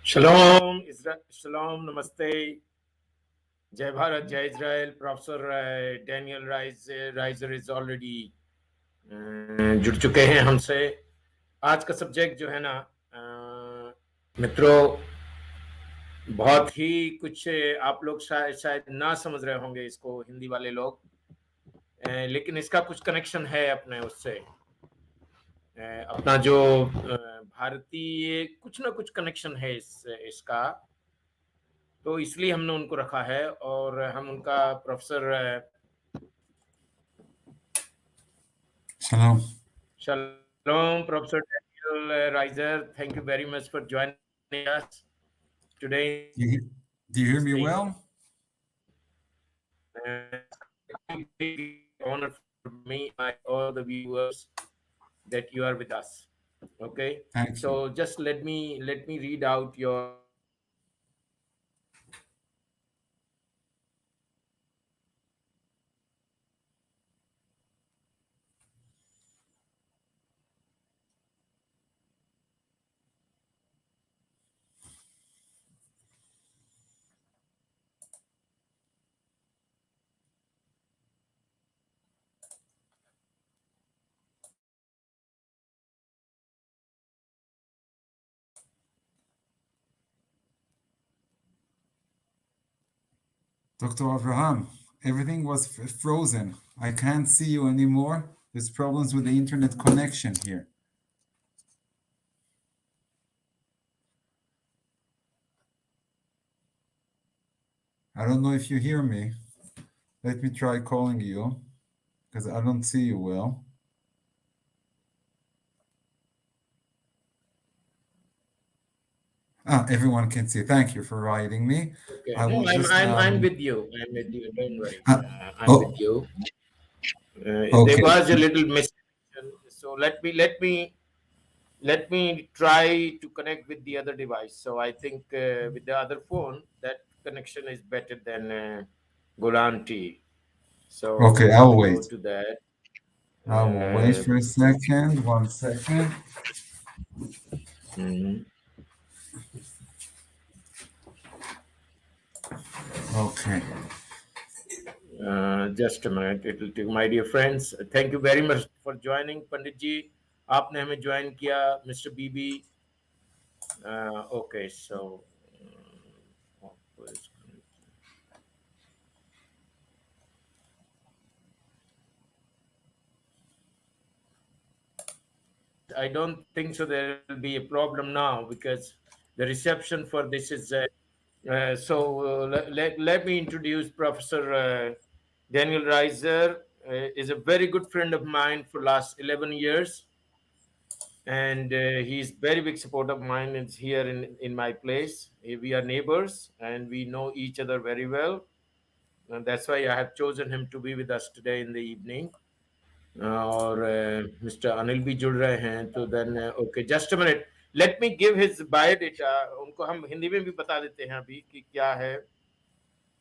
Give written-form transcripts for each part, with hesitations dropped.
Shalom, Shalom, Namaste, Jai Bharat, Jai Israel. Professor Daniel Reiser is already जुड़ चुके हैं हमसे। आज का सब्जेक्ट जो है ना मित्रों, बहुत ही कुछ आप लोग शायद ना समझ रहे होंगे इसको, हिंदी वाले लोग, लेकिन इसका कुछ कनेक्शन है अपने उससे, अपना जो भारतीय कुछ ना कुछ कनेक्शन है इसका, तो इसलिए हमने उनको रखा है। और हम उनका professor Shalom, Professor Daniel Reiser. Thank you very much for joining us today. Do you hear me well? Big honor for me and all the viewers that you are with us. Okay. Thank so you. just let me read out your Dr. Abraham, everything was frozen. I can't see you anymore. There's problems with the internet connection here. I don't know if you hear me. Let me try calling you because I don't see you well. Everyone can see. Thank you for writing me. Okay. I'm with you. I'm with you. Don't worry. I'm with you. Okay. There was a little misconnection. So let me try to connect with the other device. So I think with the other phone, that connection is better than Golan T. So okay, I'll wait. Go to that. I will wait for a second. 1 second. Okay. Just a minute. It will take, my dear friends. Thank you very much for joining, Pandit ji. आपने हमें join किया, mister बीबी. Okay, so I don't think so there will be a problem now because the reception for this is let me introduce Professor Daniel Reiser. Is a very good friend of mine for last 11 years, and he's very big support of mine. Is here in my place. We are neighbors and we know each other very well, and that's why I have chosen him to be with us today in the evening. और mister Anil भी जुड़ रहे हैं, तो then okay, just a minute, let me give his biodata. उनको हम हिंदी में भी बता देते हैं अभी कि क्या है.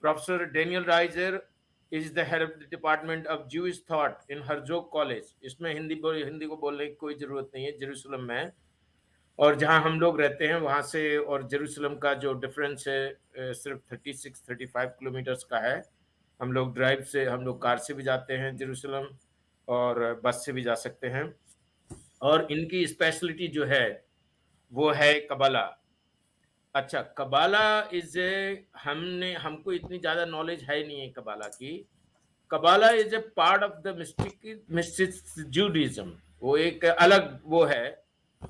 Professor Daniel riser is the head of the department of Jewish thought in हरजोग college. इसमें हिंदी को बोलने की कोई जरूरत नहीं है, जेरूसलम में. और जहां हम लोग रहते हैं वहां से और जेरूसलम का जो डिफरेंस है सिर्फ 36-35 किलोमीटर्स का है. हम लोग कार से भी जाते हैं जेरूसलम, और बस से भी जा सकते हैं. और इनकी स्पेशलिटी जो है वो है कबाला. अच्छा, कबाला इज हमको इतनी ज्यादा नॉलेज है नहीं है कबाला की. Kabbalah is a part of the mystic Judaism. वो एक अलग वो है.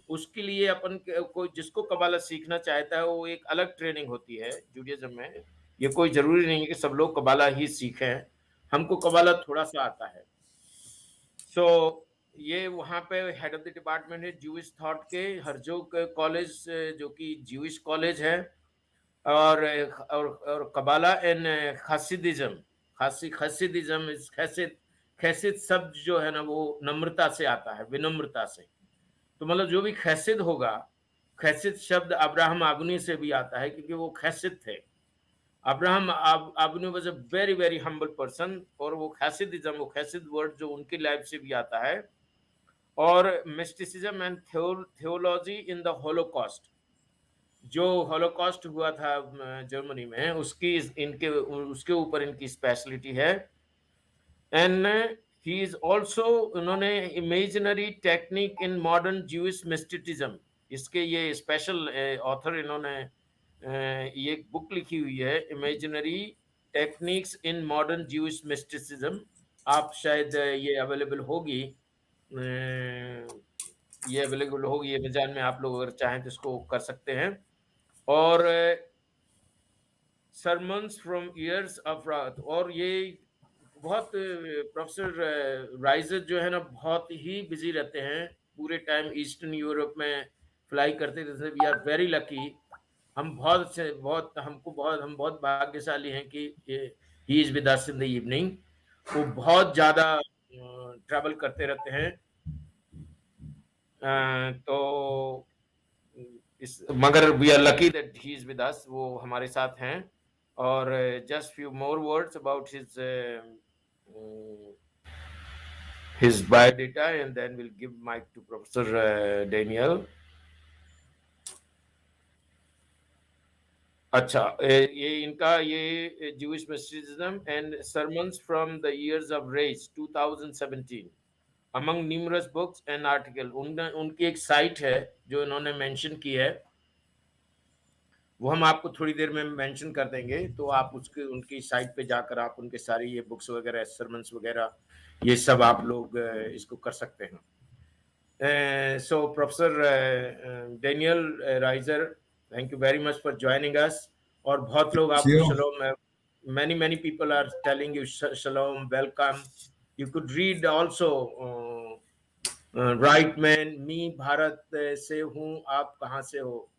उसके लिए अपन कोई जिसको कबाला सीखना चाहता है वो एक अलग ट्रेनिंग होती है जूडिज्म में. ये कोई जरूरी नहीं है कि सब लोग कबाला ही सीखें. हमको कबाला थोड़ा सा आता है. सो ये वहाँ पे हेड ऑफ द डिपार्टमेंट है ज्यूइश थॉट के हरजोग कॉलेज, जो कि ज्यूइश कॉलेज है. और कबाला एंड खासिदिज्म. खासिदिज्म खैसिद शब्द जो है ना वो नम्रता से आता है, विनम्रता से. तो मतलब जो भी खैसिद होगा, खैसिद शब्द अब्राहम आबनी से भी आता है क्योंकि वो खैसिद थे. अब्राहम आबनी was a very very humble person. और वो खैसिद वर्ड जो उनकी लाइफ से भी आता है. और mysticism and theology in the Holocaust. जो हॉलोकॉस्ट हुआ था जर्मनी में, उसकी इनके उसके ऊपर इनकी स्पेशलिटी है। एंड ही इज ऑल्सो, उन्होंने imaginary technique in modern Jewish mysticism, इसके ये स्पेशल ऑथर, इन्होंने ये बुक लिखी हुई है, imaginary techniques in modern Jewish mysticism. आप शायद ये अवेलेबल होगी, ये अवेलेबल होगी अमेजॉन में, आप लोग अगर चाहें तो इसको कर सकते हैं। और सरमन्स फ्रॉम ईयर्स ऑफ रात, और ये बहुत प्रोफेसर राइजर जो है ना बहुत ही बिजी रहते हैं, पूरे टाइम ईस्टर्न यूरोप में फ्लाई करते रहते हैं। वी आर वेरी लकी, हम बहुत अच्छे, बहुत हमको बहुत हम बहुत भाग्यशाली हैं कि ही is with us in the evening. वो बहुत ज़्यादा ट्रैवल करते रहते हैं। तो इस मगर we are lucky that he is with us, वो हमारे साथ हैं। और just few more words about his biodata, and then we'll give mic to Professor Daniel. अच्छा, ये इनका ये Jewish mysticism and sermons from the years of rage 2017 among numerous books and article, उनकी एक साइट है जो इन्होंने मेंशन की है, वो हम आपको थोड़ी देर में मेंशन कर देंगे, तो आप उसके उनकी साइट पे जाकर आप उनके सारी ये बुक्स वगैरह, सरमन्स वगैरह, ये सब आप लोग इसको कर सकते हैं। So Professor Daniel Reiser, thank you very much for joining us. और बहुत लोग आपको you. shalom, many people are telling you shalom, welcome. You could read also right man, me Bharat से हूँ, आप कहाँ से हो?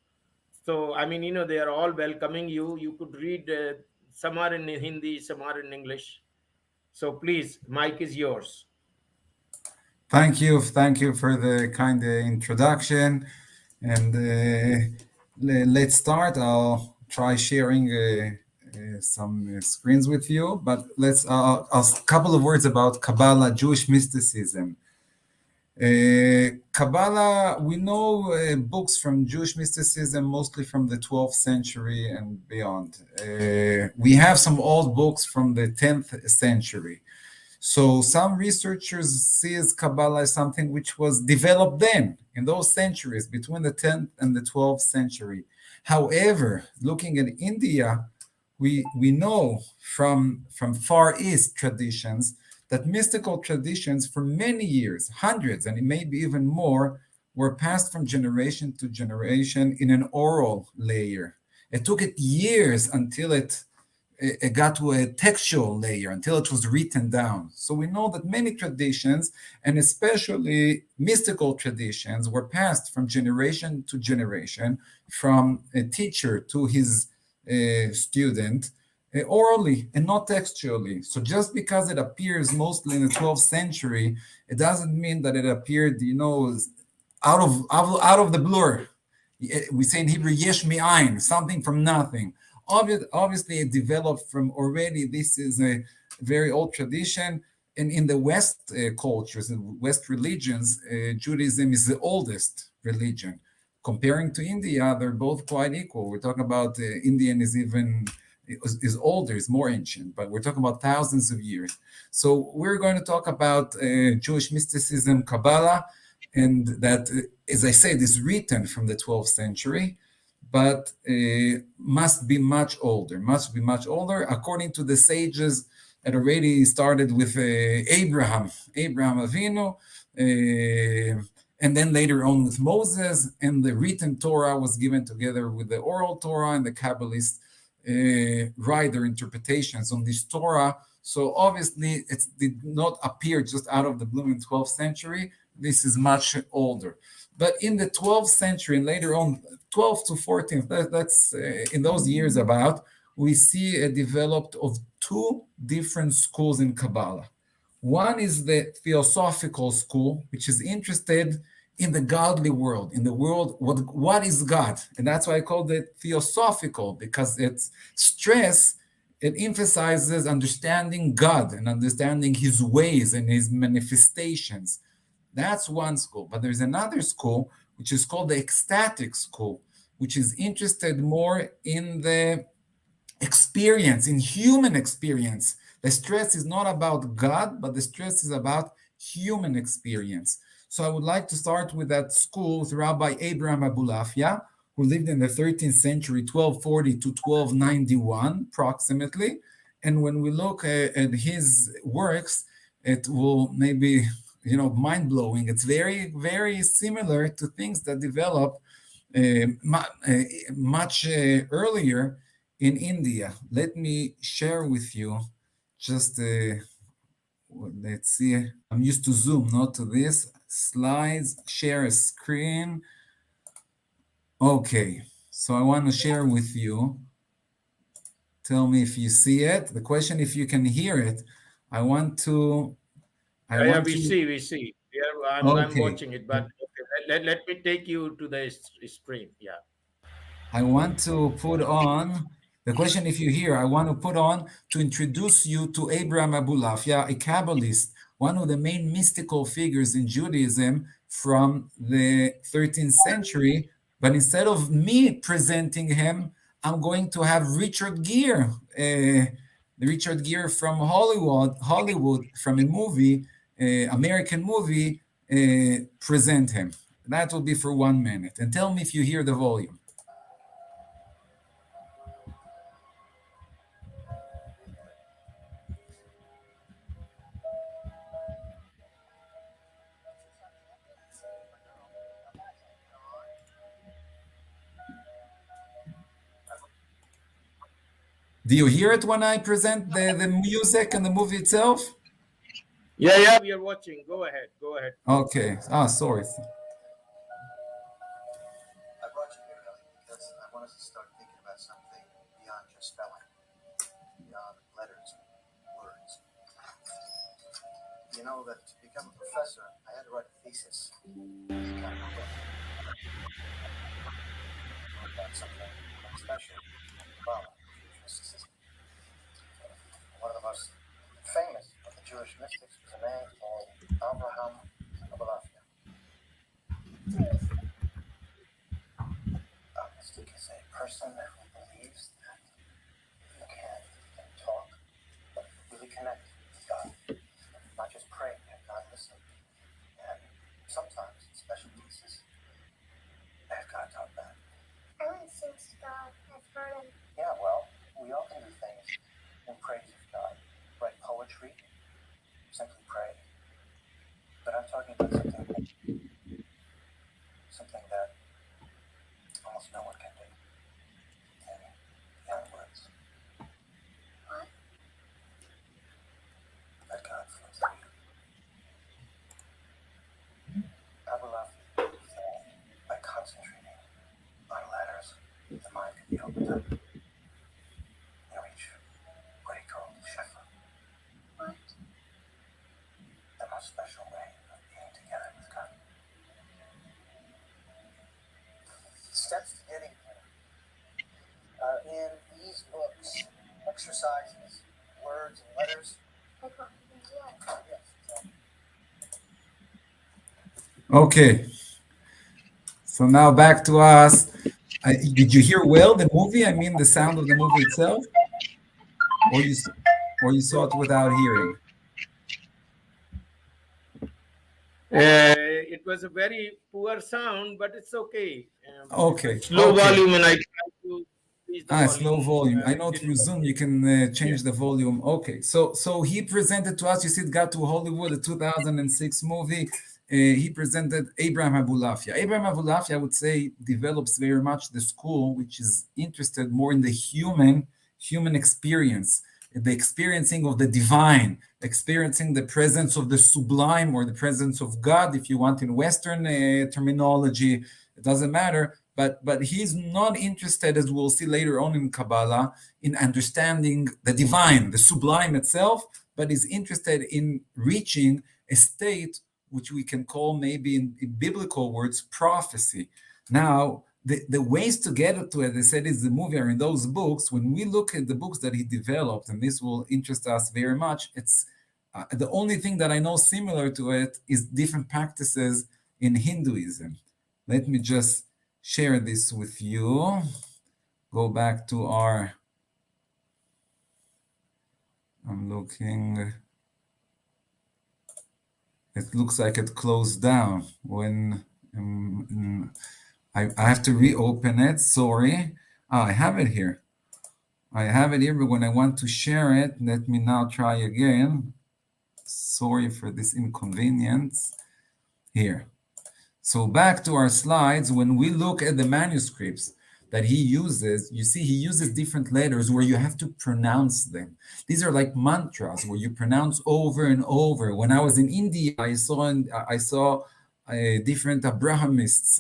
So I mean, they are all welcoming you. You could read some are in Hindi, some are in English. So please, mic is yours. Thank you for the kind introduction, and let's start. I'll try sharing some screens with you, but let's a couple of words about Kabbalah, Jewish mysticism. Kabbalah, we know books from Jewish mysticism mostly from the 12th century and beyond. We have some old books from the 10th century. So some researchers see as Kabbalah as something which was developed then, in those centuries, between the 10th and the 12th century. However, looking at India, we know from Far East traditions that mystical traditions for many years, hundreds, and maybe even more, were passed from generation to generation in an oral layer. It took it years until it got to a textual layer, until it was written down. So we know that many traditions, and especially mystical traditions, were passed from generation to generation, from a teacher to his student, orally and not textually. So just because it appears mostly in the 12th century, it doesn't mean that it appeared, out of the blur. We say in Hebrew, yesh mi'ayin, something from nothing. Obviously, it developed from already. This is a very old tradition. And in the West cultures, in West religions, Judaism is the oldest religion. Comparing to India, they're both quite equal. We're talking about Indian is older, is more ancient, but we're talking about thousands of years. So we're going to talk about Jewish mysticism, Kabbalah, and that, as I said, is written from the 12th century, but must be much older, according to the sages that already started with Abraham Avinu, and then later on with Moses, and the written Torah was given together with the oral Torah, and the Kabbalists write their interpretations on this Torah. So obviously it did not appear just out of the blue in 12th century. This is much older. But in the 12th century and later on, 12th to 14th, that's in those years about, we see a development of two different schools in Kabbalah. One is the theosophical school, which is interested in the godly world, in the world, what is God? And that's why I called it theosophical, because it's stress, it emphasizes understanding God and understanding his ways and his manifestations. That's one school. But there's another school, which is called the ecstatic school. which is interested more in the experience, in human experience. The stress is not about God, but the stress is about human experience. So I would like to start with that school with Rabbi Abraham Abulafia, who lived in the 13th century, 1240 to 1291, approximately. And when we look at his works, it will maybe, mind blowing. It's very, very similar to things that develop much earlier in India. Let me share with you just, let's see, I'm used to Zoom, not to this. Slides, share a screen. Okay, so I want to share with you. Tell me if you see it. The question, if you can hear it. I want to, I Yeah, want we to, see, we see. Yeah, I'm okay. watching it, but okay, let me take you to the screen. Yeah. I want to put on the question. If you hear, I want to put on to introduce you to Abraham Abulafia, a Kabbalist, one of the main mystical figures in Judaism from the 13th century. But instead of me presenting him, I'm going to have Richard Gere from Hollywood from a movie, American movie, present him. That will be for 1 minute. And tell me if you hear the volume. Do you hear it when I present the music and the movie itself? Yeah, yeah, we are watching. Go ahead, please. Okay. Ah, sorry. I brought you here, Ellie, because I want us to start thinking about something beyond just spelling, beyond letters and words. You know that to become a professor, I had to write a thesis. It's kind of a book about something special about future system. One of the most famous of the Jewish mystics was a man called Abraham Abulafia. A mystic is a person who believes that you can talk, but really connect with God. Not just pray, and God listen. And sometimes, in special cases, have God talk back. I want to sing to God. I've heard him. Yeah, well, we all can do things in praise of God. Write poetry, simply pray. But I'm talking about something that almost no one can do. In young words. What? Let God flow through you. Abulafia began by concentrating on letters. The mind can be opened up. You reach what he called Shefa. What? The most special way of being together with God. Steps to getting here are in these books. Exercises, words and letters. Like what we do. Yes, exactly. Okay. So now back to us. Did you hear well the movie? I mean, the sound of the movie itself, or you saw it without hearing? It was a very poor sound, but it's okay. Okay. It's low Okay. volume, and I try to increase the Ah, it's low volume. volume. I It know through didn't work. Zoom you can Yeah. change the volume. Okay, so he presented to us. You see, it got to Hollywood, a 2006 movie. He presented Abraham Abulafia. Abraham Abulafia, I would say, develops very much the school which is interested more in the human experience, the experiencing of the divine, experiencing the presence of the sublime or the presence of God, if you want, in Western terminology. It doesn't matter. But he's not interested, as we'll see later on in Kabbalah, in understanding the divine, the sublime itself, but is interested in reaching a state which we can call, maybe in biblical words, prophecy. Now, the ways to get to it, they said, is the movie or in those books. When we look at the books that he developed, and this will interest us very much, it's the only thing that I know similar to it is different practices in Hinduism. Let me just share this with you. Go back to our, I'm looking, it looks like it closed down when I have to reopen it. Sorry. I have it here. I have it here, but when I want to share it, let me now try again. Sorry for this inconvenience. Here. So back to our slides, when we look at the manuscripts that he uses, you see he uses different letters where you have to pronounce them. These are like mantras where you pronounce over and over. When I was in India, I saw different Abrahamists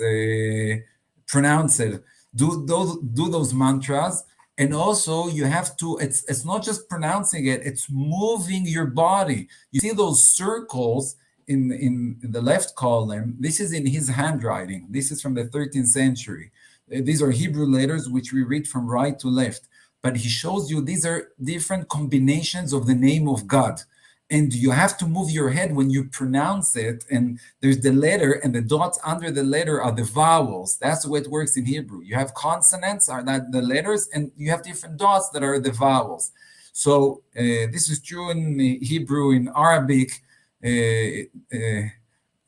pronounce it. Do those mantras. And also you have to, it's not just pronouncing it, it's moving your body. You see those circles in the left column. This is in his handwriting. This is from the 13th century. These are Hebrew letters which we read from right to left. But he shows you these are different combinations of the name of God. And you have to move your head when you pronounce it. And there's the letter, and the dots under the letter are the vowels. That's the way it works in Hebrew. You have consonants, are that the letters, and you have different dots that are the vowels. So this is true in Hebrew, in Arabic,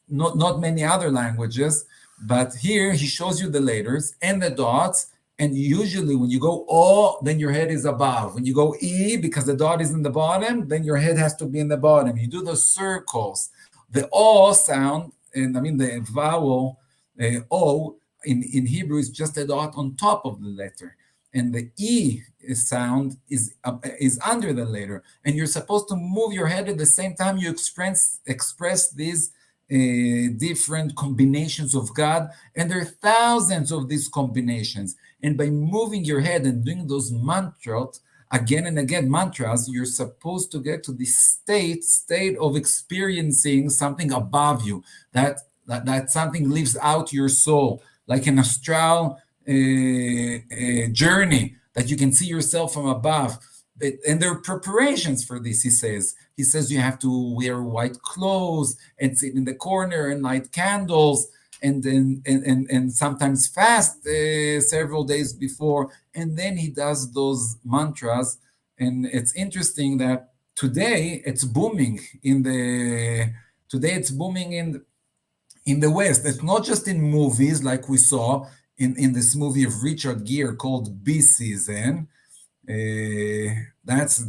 not many other languages. But here he shows you the letters and the dots. And usually when you go O, then your head is above. When you go E, because the dot is in the bottom, then your head has to be in the bottom. You do those circles. The O sound, and I mean the vowel O in Hebrew is just a dot on top of the letter. And the E sound is under the letter. And you're supposed to move your head at the same time you express these different combinations of God. And there are thousands of these combinations. And by moving your head and doing those mantras again and again, you're supposed to get to this state of experiencing something above you, that something lives out your soul, like an astral journey that you can see yourself from above. And there are preparations for this, he says. He says you have to wear white clothes and sit in the corner and light candles and sometimes fast several days before. And then he does those mantras. And it's interesting that today it's booming in the West. It's not just in movies like we saw in this movie of Richard Gere called Bee Season. That's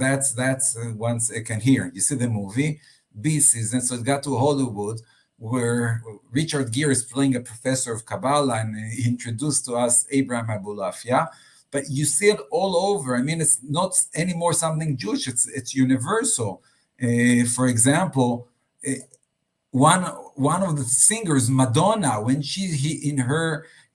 once I can hear. You see the movie Bee Season, so it got to Hollywood, where Richard Gere is playing a professor of Kabbalah, and he introduced to us Abraham Abulafia. But you see it all over. I mean, it's not anymore something Jewish. It's universal. For example, one of the singers, Madonna, when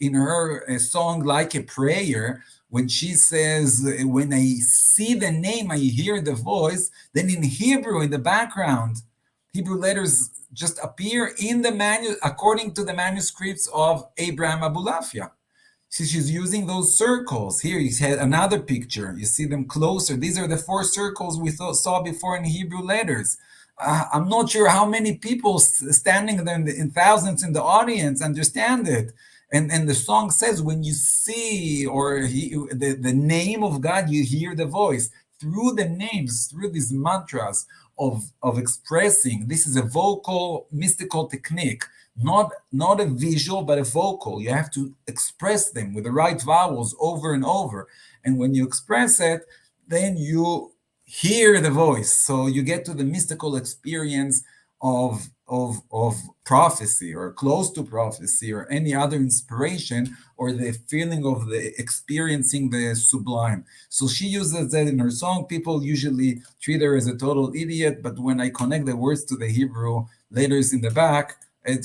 in her song Like a Prayer, when she says, when I see the name, I hear the voice, then in Hebrew, in the background, Hebrew letters just appear in the according to the manuscripts of Abraham Abulafia. She's using those circles. Here you had another picture. You see them closer. These are the 4 circles we saw before in Hebrew letters. I'm not sure how many people standing there in thousands in the audience understand it. And the song says, when you see the name of God, you hear the voice. Through the names, through these mantras of expressing, this is a vocal, mystical technique, not a visual, but a vocal. You have to express them with the right vowels over and over. And when you express it, then you hear the voice. So you get to the mystical experience of prophecy, or close to prophecy, or any other inspiration, or the feeling of the experiencing the sublime. So she uses that in her song. People usually treat her as a total idiot, but when I connect the words to the Hebrew letters in the back,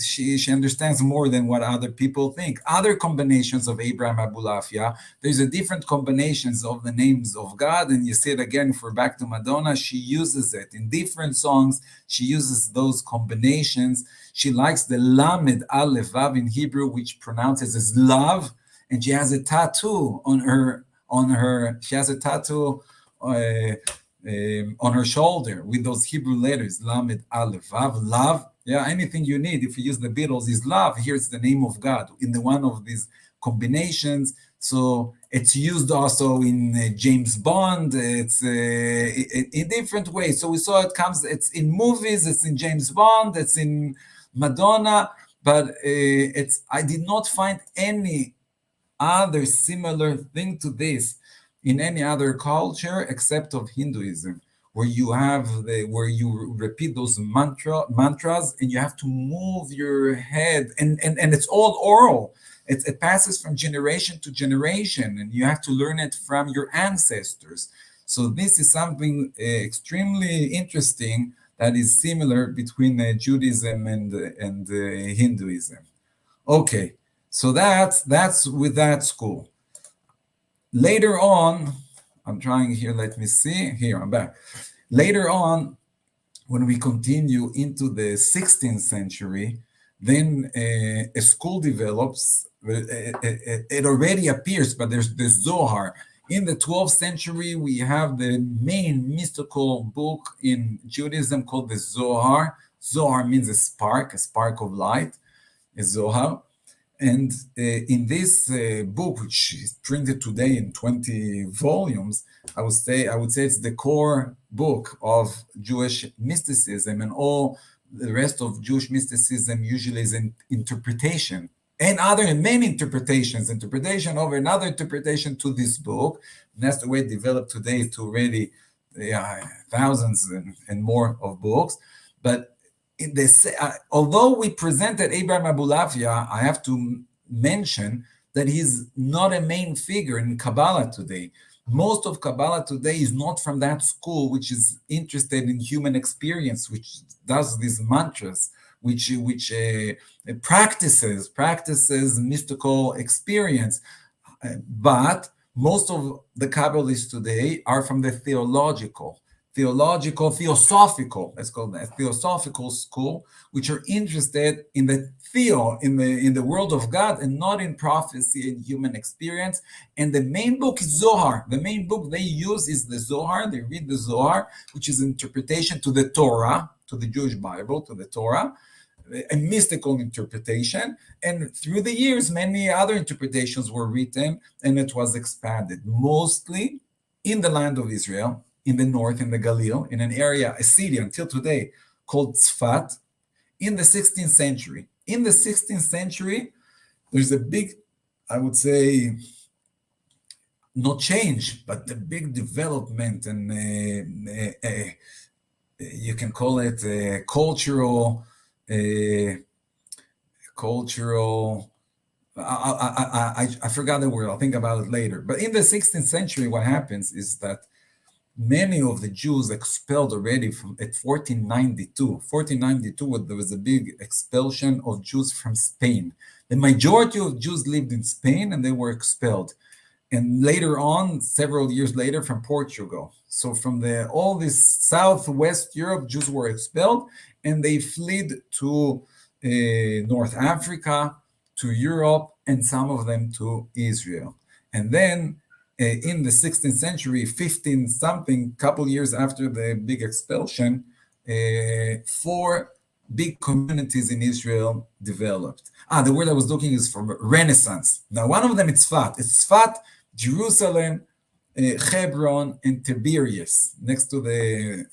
she understands more than what other people think. Other combinations of Abraham Abulafia, there's a different combinations of the names of God, and you see it again. If we're back to Madonna, she uses it in different songs. She uses those combinations. She likes the Lamed Aleph Vav in Hebrew, which pronounces as love, and she has a tattoo on her. She has a tattoo on her shoulder with those Hebrew letters, Lamed Aleph Vav, love. Yeah, anything you need. If you use the Beatles, is love. Here's the name of God in one of these combinations. So it's used also in James Bond. It's in different ways. So we saw it's in movies, it's in James Bond, it's in Madonna, but I did not find any other similar thing to this in any other culture except of Hinduism, where where you repeat those mantras and you have to move your head, and it's all oral. It passes from generation to generation, and you have to learn it from your ancestors. So this is something extremely interesting that is similar between Judaism and Hinduism. Okay, so that's with that school. Later on, I'm trying here, let me see. Here, I'm back. Later on, when we continue into the 16th century, then a school develops. It already appears, but there's the Zohar. In the 12th century, we have the main mystical book in Judaism called the Zohar. Zohar means a spark of light, a Zohar. And in this book, which is printed today in 20 volumes, I would say it's the core book of Jewish mysticism, and all the rest of Jewish mysticism usually is an interpretation and many interpretation over another interpretation to this book. And that's the way it developed today to already thousands and more of books. But although we presented Abraham Abulafia, I have to mention that he's not a main figure in Kabbalah today. Most of Kabbalah today is not from that school, which is interested in human experience, which does these mantras, which practices mystical experience. But most of the Kabbalists today are from the theosophical, let's call that theosophical school, which are interested in the in the world of God, and not in prophecy and human experience. And the main book is Zohar. The main book they use is the Zohar. They read the Zohar, which is an interpretation to the Torah, to the Jewish Bible, to the Torah, a mystical interpretation. And through the years, many other interpretations were written, and it was expanded, mostly in the land of Israel, in the north, in the Galil, in an area, a city until today, called Tzfat, in the 16th century. In the 16th century, there's a big, I would say, not change, but a big development, and you can call it cultural. I forgot the word. I'll think about it later. But in the 16th century, what happens is that many of the Jews expelled already at 1492. 1492, there was a big expulsion of Jews from Spain. The majority of Jews lived in Spain, and they were expelled. And later on, several years later, from Portugal. So from all this southwest Europe, Jews were expelled, and they fled to North Africa, to Europe, and some of them to Israel. And then in the 16th century, 15 something, couple years after the big expulsion, 4 big communities in Israel developed. The word I was looking is from Renaissance. Now, one of them is Tzfat. It's Tzfat, Jerusalem, Hebron, and Tiberias, next to the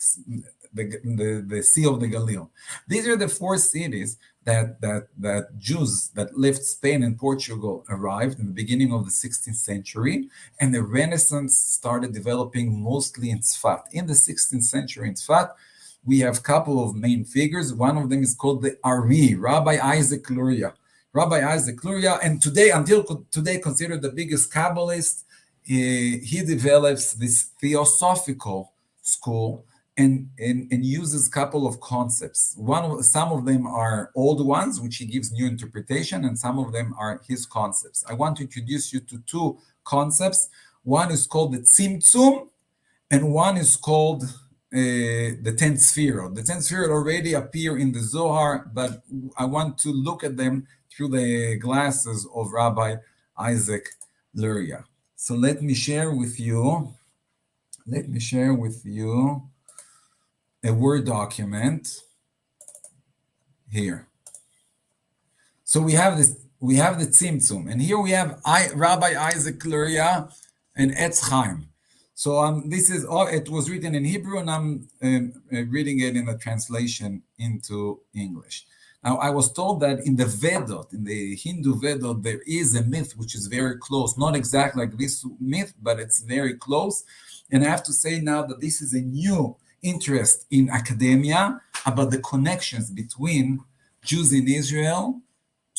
Sea of the Galil. These are the 4 cities that Jews that left Spain and Portugal arrived in the beginning of the 16th century, and the Renaissance started developing mostly in Tzfat. In the 16th century in Tzfat, we have a couple of main figures. One of them is called the Ari, Rabbi Isaac Luria. Rabbi Isaac Luria, and until today, considered the biggest Kabbalist. He develops this theosophical school and uses a couple of concepts. Some of them are old ones, which he gives new interpretation, and some of them are his concepts. I want to introduce you to 2 concepts. One is called the Tzimtzum, and one is called the 10 Sefirot. The 10 Sefirot already appear in the Zohar, but I want to look at them through the glasses of Rabbi Isaac Luria. So let me share with you a Word document here. So we have we have the Tzimtzum, and here we have Rabbi Isaac Luria and Etz Chaim. So this is all. It was written in Hebrew, and I'm reading it in a translation into English. Now, I was told that in the Vedot, in the Hindu Vedot, there is a myth which is very close, not exactly like this myth, but it's very close. And I have to say now that this is a new interest in academia about the connections between Jews in Israel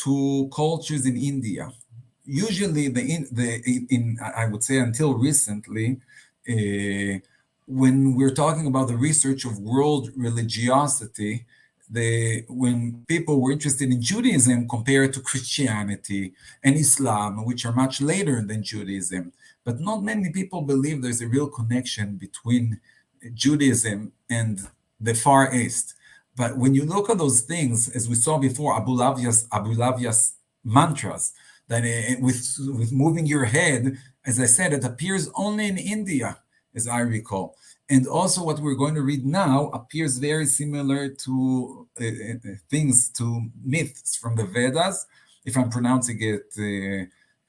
to cultures in India. Usually, I would say until recently, when we're talking about the research of world religiosity, when people were interested in Judaism compared to Christianity and Islam, which are much later than Judaism, but not many people believe there's a real connection between Judaism and the Far East. But when you look at those things, as we saw before, Abu Lavia's mantras, that with moving your head, as I said, it appears only in India, as I recall. And also what we're going to read now appears very similar to to myths from the Vedas, if I'm pronouncing it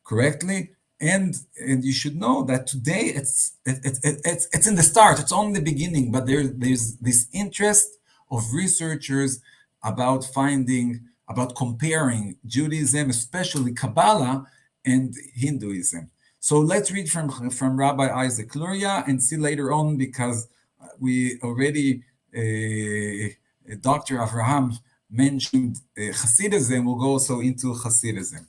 correctly. And you should know that today it's in the start, it's only the beginning, but there's this interest of researchers about comparing Judaism, especially Kabbalah, and Hinduism. So let's read from Rabbi Isaac Luria and see later on, because we already, Dr. Avraham mentioned Hasidism, we'll go also into Hasidism.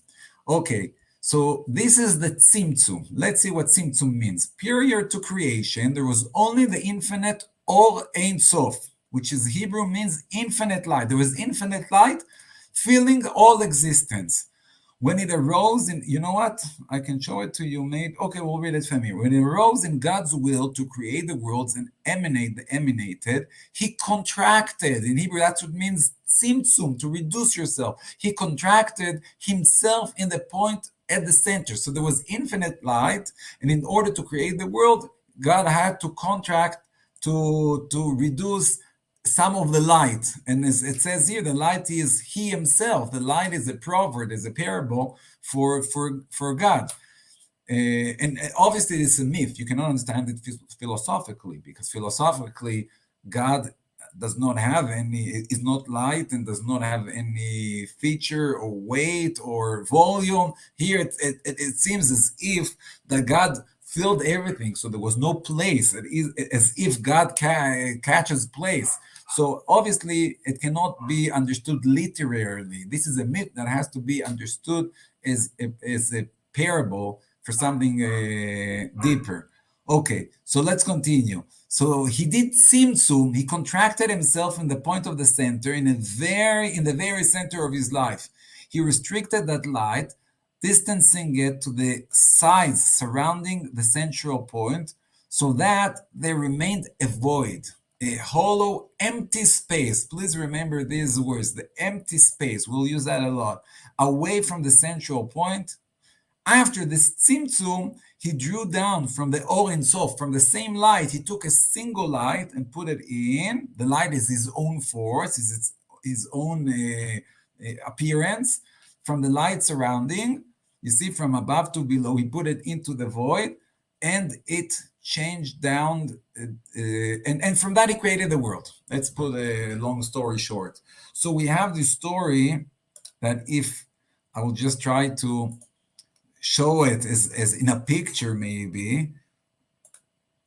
Okay, so this is the Tzimtzum. Let's see what Tzimtzum means. Prior to creation, there was only the infinite Or Ein Sof, which is Hebrew means infinite light. There was infinite light filling all existence. When it arose in, you know what? I can show it to you, maybe. Okay, we'll read it from here. When it arose in God's will to create the worlds and emanate the emanated, he contracted. In Hebrew, that's what means tzimtzum, to reduce yourself. He contracted himself in the point at the center. So there was infinite light, and in order to create the world, God had to contract to reduce some of the light. And as it says here, the light is he himself. The light is a proverb, is a parable for God. And obviously it's a myth. You cannot understand it philosophically, because philosophically God does not have any, is not light and does not have any feature or weight or volume. Here it seems as if that God filled everything, so there was no place. It is as if God catches place. So obviously it cannot be understood literally. This is a myth that has to be understood as a parable for something deeper. Okay, so let's continue. So he did tzimtzum. He contracted himself in the point of the center, in the very center of his life. He restricted that light, distancing it to the sides surrounding the central point, so that there remained a void, a hollow, empty space. Please remember these words, the empty space. We'll use that a lot. Away from the central point. After this tzimtzum, he drew down from the Or Ein Sof, from the same light. He took a single light and put it in. The light is his own force, is his own appearance. From the light surrounding, you see, from above to below, he put it into the void, and it changed down, and from that he created the world. Let's put a long story short. So we have this story that, if I will just try to show it as in a picture, maybe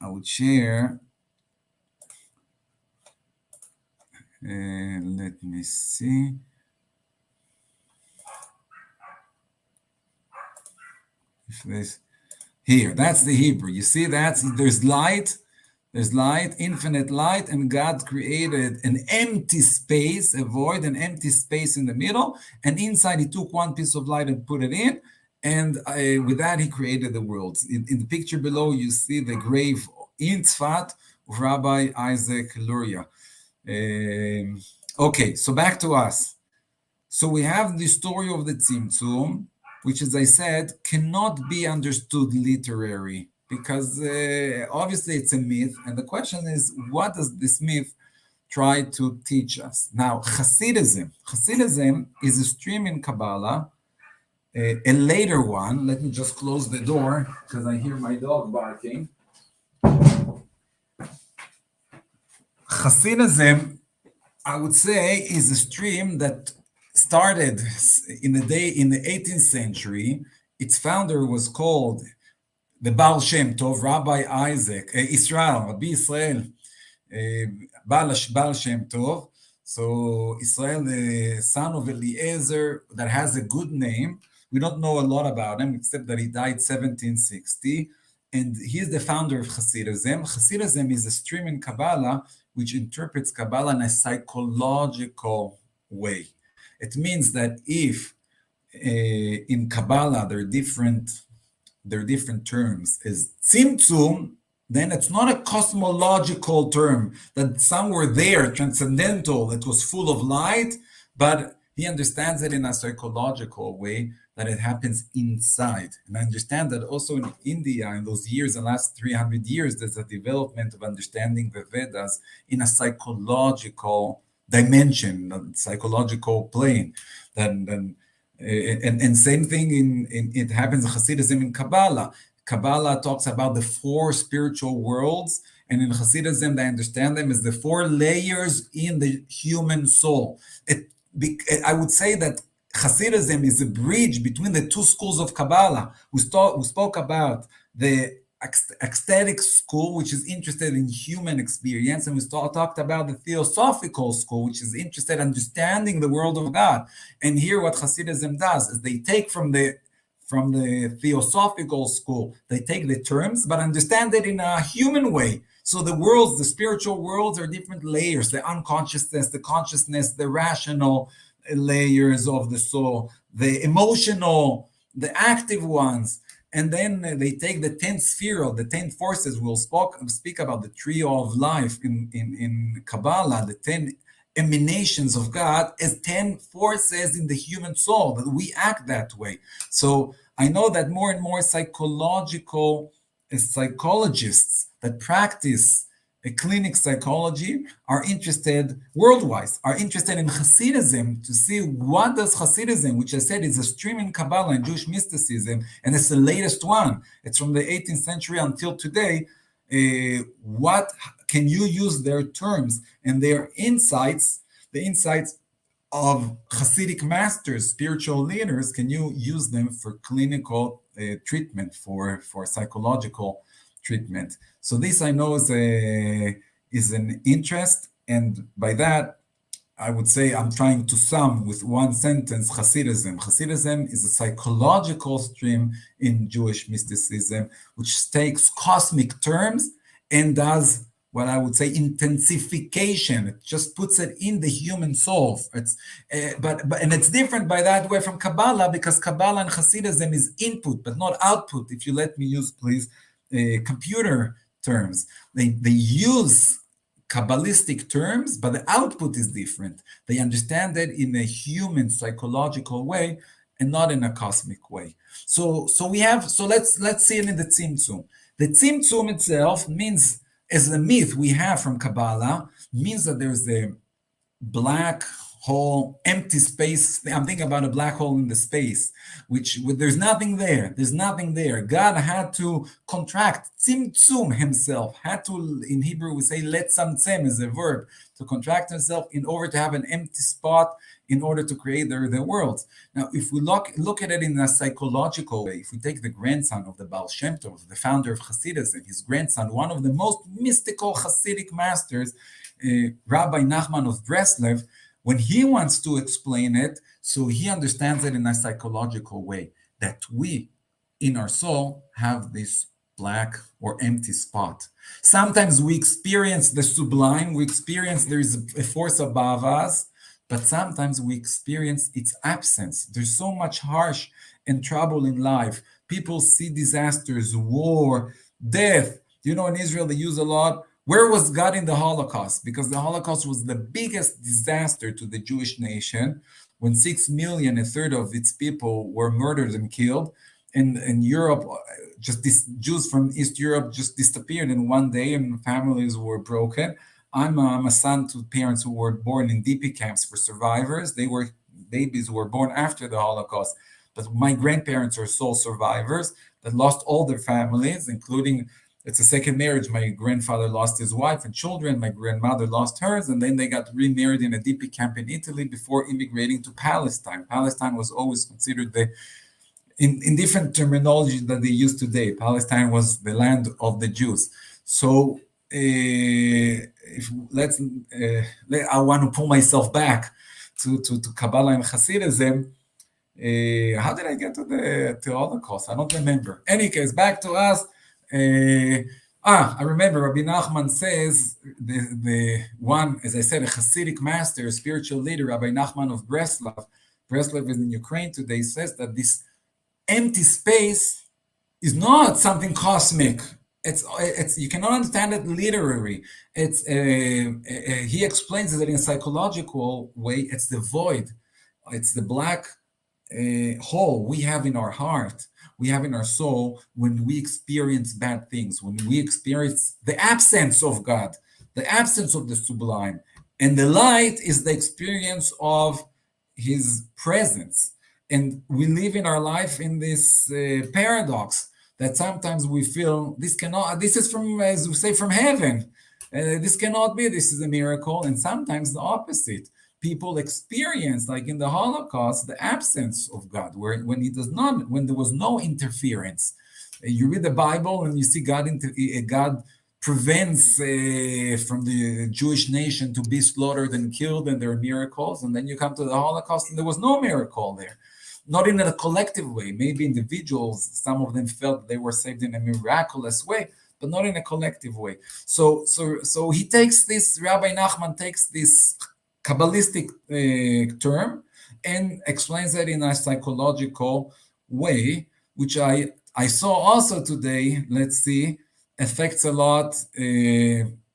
I would share. Let me see. If this here, that's the Hebrew. You see, there's light, infinite light, and God created an empty space, a void, an empty space in the middle, and inside he took one piece of light and put it in, and with that he created the world. In the picture below, you see the grave in Tzfat of Rabbi Isaac Luria. Okay, so back to us. So we have the story of the Tzimtzum, which, as I said, cannot be understood literary, because obviously it's a myth. And the question is, what does this myth try to teach us? Now, Hasidism is a stream in Kabbalah A later one, let me just close the door because I hear my dog barking. Hasidism, I would say, is a stream that started in the 18th century. Its founder was called the Baal Shem Tov, Rabbi Isaac, Israel, Rabbi Israel, Baal Shem Tov. So Israel, the son of Eliezer, that has a good name. We don't know a lot about him except that he died 1760, and he's the founder of Hasidism. Hasidism is a stream in Kabbalah which interprets Kabbalah in a psychological way. It means that if in Kabbalah there are different terms, is tzimtzum, then it's not a cosmological term that somewhere there, transcendental, that was full of light, but he understands it in a psychological way, that it happens inside. And I understand that also in India, in those years, the last 300 years, there's a development of understanding the Vedas in a psychological dimension, a psychological plane. And same thing in it happens in Hasidism in Kabbalah. Kabbalah talks about the four spiritual worlds, and in Hasidism, they understand them as the four layers in the human soul. I would say that Hasidism is a bridge between the two schools of Kabbalah. We spoke about the ecstatic school, which is interested in human experience, and we talked about the theosophical school, which is interested in understanding the world of God. And here, what Hasidism does is they take from the theosophical school, they take the terms, but understand it in a human way. So the worlds, the spiritual worlds, are different layers: the unconsciousness, the consciousness, the rational layers of the soul, the emotional, the active ones. And then they take the 10th sphere, the 10 forces. We'll speak about the trio of life in Kabbalah, the 10 emanations of God as 10 forces in the human soul, that we act that way. So I know that more and more psychologists that practice a clinic psychology are interested worldwide, are interested in Hasidism to see what does Hasidism, which I said is a stream in Kabbalah and Jewish mysticism, and it's the latest one. It's from the 18th century until today. What can you use their terms and their insights, the insights of Hasidic masters, spiritual leaders, can you use them for clinical treatment, for psychological treatment? So this I know is an interest, and by that I would say I'm trying to sum with one sentence Hasidism. Hasidism is a psychological stream in Jewish mysticism, which takes cosmic terms and does what I would say intensification. It just puts it in the human soul. It's and it's different by that way from Kabbalah, because Kabbalah and Hasidism is input but not output. If you let me use, please, computer terms. They use Kabbalistic terms, but the output is different. They understand it in a human psychological way and not in a cosmic way. So let's see it in the Tzimtzum. The Tzimtzum itself means, as a myth we have from Kabbalah, means that there's a black hole, empty space. I'm thinking about a black hole in the space, which there's nothing there. There's nothing there. God had to contract, tzimtzum himself, had to, in Hebrew we say let samtzem as a verb, to contract himself in order to have an empty spot in order to create the worlds. Now, if we look at it in a psychological way, if we take the grandson of the Baal Shem Tov, the founder of Hasidism, his grandson, one of the most mystical Hasidic masters, Rabbi Nachman of Breslev, when he wants to explain it, so he understands it in a psychological way, that we, in our soul, have this black or empty spot. Sometimes we experience the sublime, we experience there is a force above us, but sometimes we experience its absence. There's so much harsh and trouble in life. People see disasters, war, death. You know, in Israel, they use a lot, where was God in the Holocaust? Because the Holocaust was the biggest disaster to the Jewish nation, when 6 million, a third of its people, were murdered and killed. And in Europe, just Jews from East Europe just disappeared in one day, and families were broken. I'm a son to parents who were born in DP camps for survivors. They were babies who were born after the Holocaust. But my grandparents are sole survivors that lost all their families, including it's a second marriage. My grandfather lost his wife and children. My grandmother lost hers, and then they got remarried in a DP camp in Italy before immigrating to Palestine. Palestine was always considered in different terminology that they use today. Palestine was the land of the Jews. So I want to pull myself back to Kabbalah and Hasidism. How did I get to Holocaust? I don't remember. Any case, back to us. I remember Rabbi Nachman says the one, as I said, a Hasidic master, a spiritual leader, Rabbi Nachman of Breslov. Breslov is in Ukraine today. Says that this empty space is not something cosmic. It's you cannot understand it literally. It's he explains that in a psychological way. It's the void. It's the black hole we have in our heart, we have in our soul when we experience bad things, when we experience the absence of God, the absence of the sublime. And the light is the experience of his presence. And we live in our life in this paradox that sometimes we feel this is from, as we say, from heaven. This cannot be, this is a miracle. And sometimes the opposite. People experience, like in the Holocaust, the absence of God, when there was no interference. You read the Bible and you see God prevents from the Jewish nation to be slaughtered and killed, and there are miracles. And then you come to the Holocaust and there was no miracle there. Not in a collective way. Maybe individuals, some of them felt they were saved in a miraculous way, but not in a collective way. So he takes this, Rabbi Nachman takes this Kabbalistic term and explains it in a psychological way, which I saw also today, let's see, affects a lot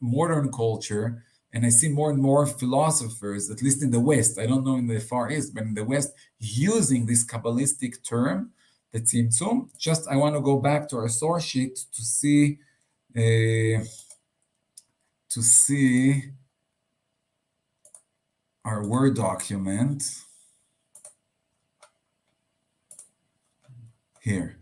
modern culture. And I see more and more philosophers, at least in the West, I don't know in the Far East, but in the West, using this Kabbalistic term, the Tzimtzum. Just, I want to go back to our source sheet to see our Word document here.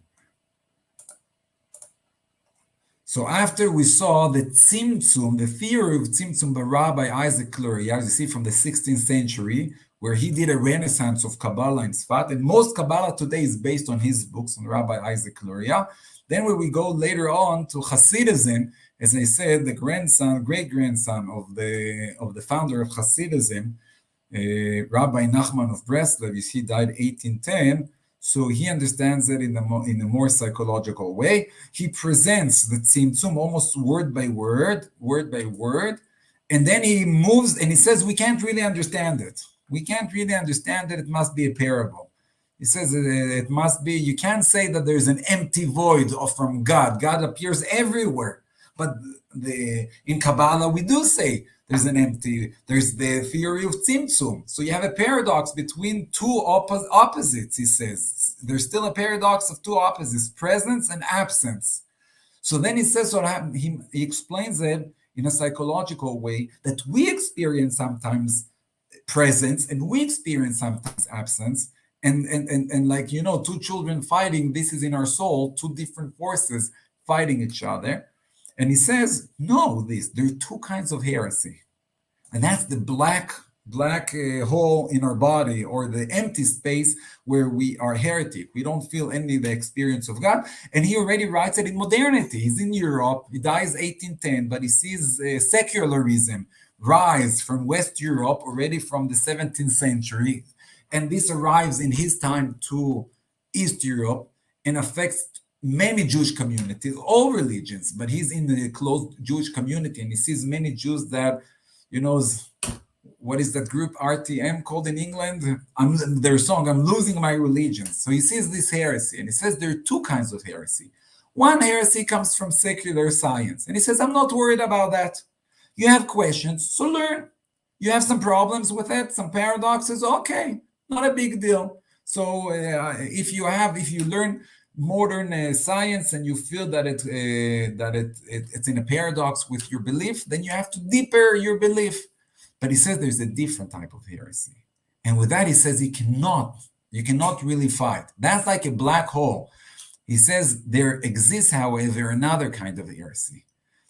So after we saw the Tzimtzum, the theory of Tzimtzum by Rabbi Isaac Luria, you see from the 16th century, where he did a renaissance of Kabbalah in Tzfat, and most Kabbalah today is based on his books, on Rabbi Isaac Luria. Then when we go later on to Hasidism, as I said, the great-grandson of the founder of Hasidism, Rabbi Nachman of Breslov, he died 1810, so he understands it in a more psychological way. He presents the Tzimtzum almost word by word, and then he moves and he says, we can't really understand it. It must be a parable. He says it must be, you can't say that there's an empty void from God. God appears everywhere. But in Kabbalah, we do say there's the theory of Tzimtzum. So you have a paradox between two opposites, he says. There's still a paradox of two opposites, presence and absence. So then he says what happened. He explains it in a psychological way that we experience sometimes presence and we experience sometimes absence. And like, two children fighting, this is in our soul, two different forces fighting each other. And he says, there are two kinds of heresy. And that's the black hole in our body, or the empty space where we are heretic. We don't feel any of the experience of God. And he already writes it in modernity. He's in Europe. He dies 1810, but he sees secularism rise from West Europe already from the 17th century. And this arrives in his time to East Europe and affects many Jewish communities, all religions, but he's in the closed Jewish community and he sees many Jews that, what is that group RTM called in England? Their song, I'm losing my religion. So he sees this heresy and he says there are two kinds of heresy. One heresy comes from secular science. And he says, I'm not worried about that. You have questions, so learn. You have some problems with it, some paradoxes, okay, not a big deal. So if you learn modern science and you feel that it's in a paradox with your belief, then you have to deeper your belief. But he says there's a different type of heresy. And with that, he says you cannot You cannot really fight. That's like a black hole. He says there exists, however, another kind of heresy.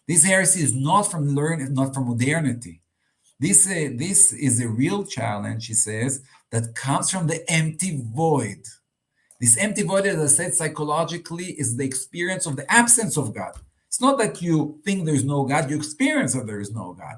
This heresy is not from not from modernity. This is a real challenge, he says, that comes from the empty void. This empty void, as I said, psychologically, is the experience of the absence of God. It's not that you think there's no God, you experience that there is no God.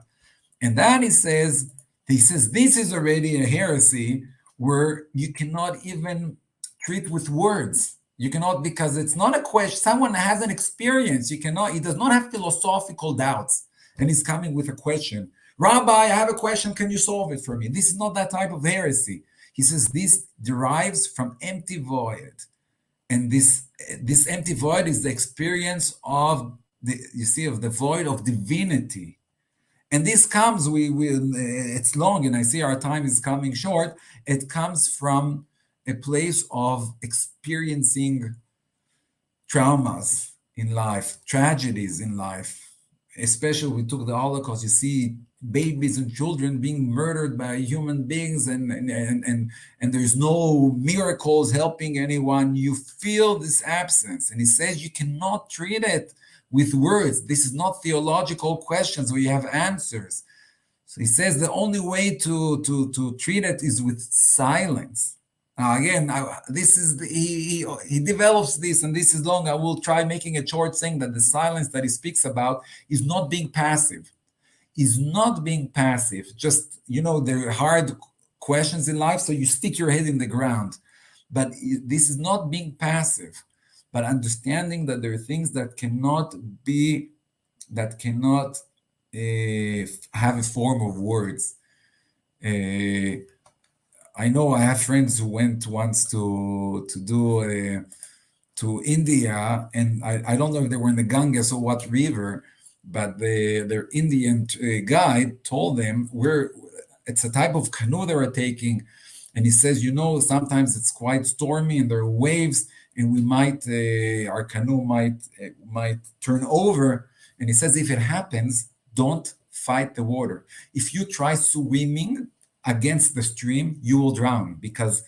And that he says this is already a heresy where you cannot even treat with words. You cannot, because it's not a question. Someone has an experience. He does not have philosophical doubts. And he's coming with a question. Rabbi, I have a question. Can you solve it for me? This is not that type of heresy. He says this derives from empty void. And this empty void is the experience of the void of divinity. And this comes, it's long, and I see our time is coming short. It comes from a place of experiencing traumas in life, tragedies in life. Especially we took the Holocaust, you see babies and children being murdered by human beings, and there's no miracles helping anyone. You feel this absence. And he says you cannot treat it with words. This is not theological questions where you have answers. So he says the only way to treat it is with silence. Now again, he develops this, and this is long. I will try making it short, saying that the silence that he speaks about is not being passive. Is not being passive. Just, there are hard questions in life, so you stick your head in the ground. But this is not being passive, but understanding that there are things that cannot have a form of words. I know I have friends who went once to India, and I don't know if they were in the Ganges or what river, but their Indian guide told them it's a type of canoe they were taking, and he says, sometimes it's quite stormy and there are waves, and our canoe might turn over. And he says, if it happens, don't fight the water. If you try swimming against the stream, you will drown, because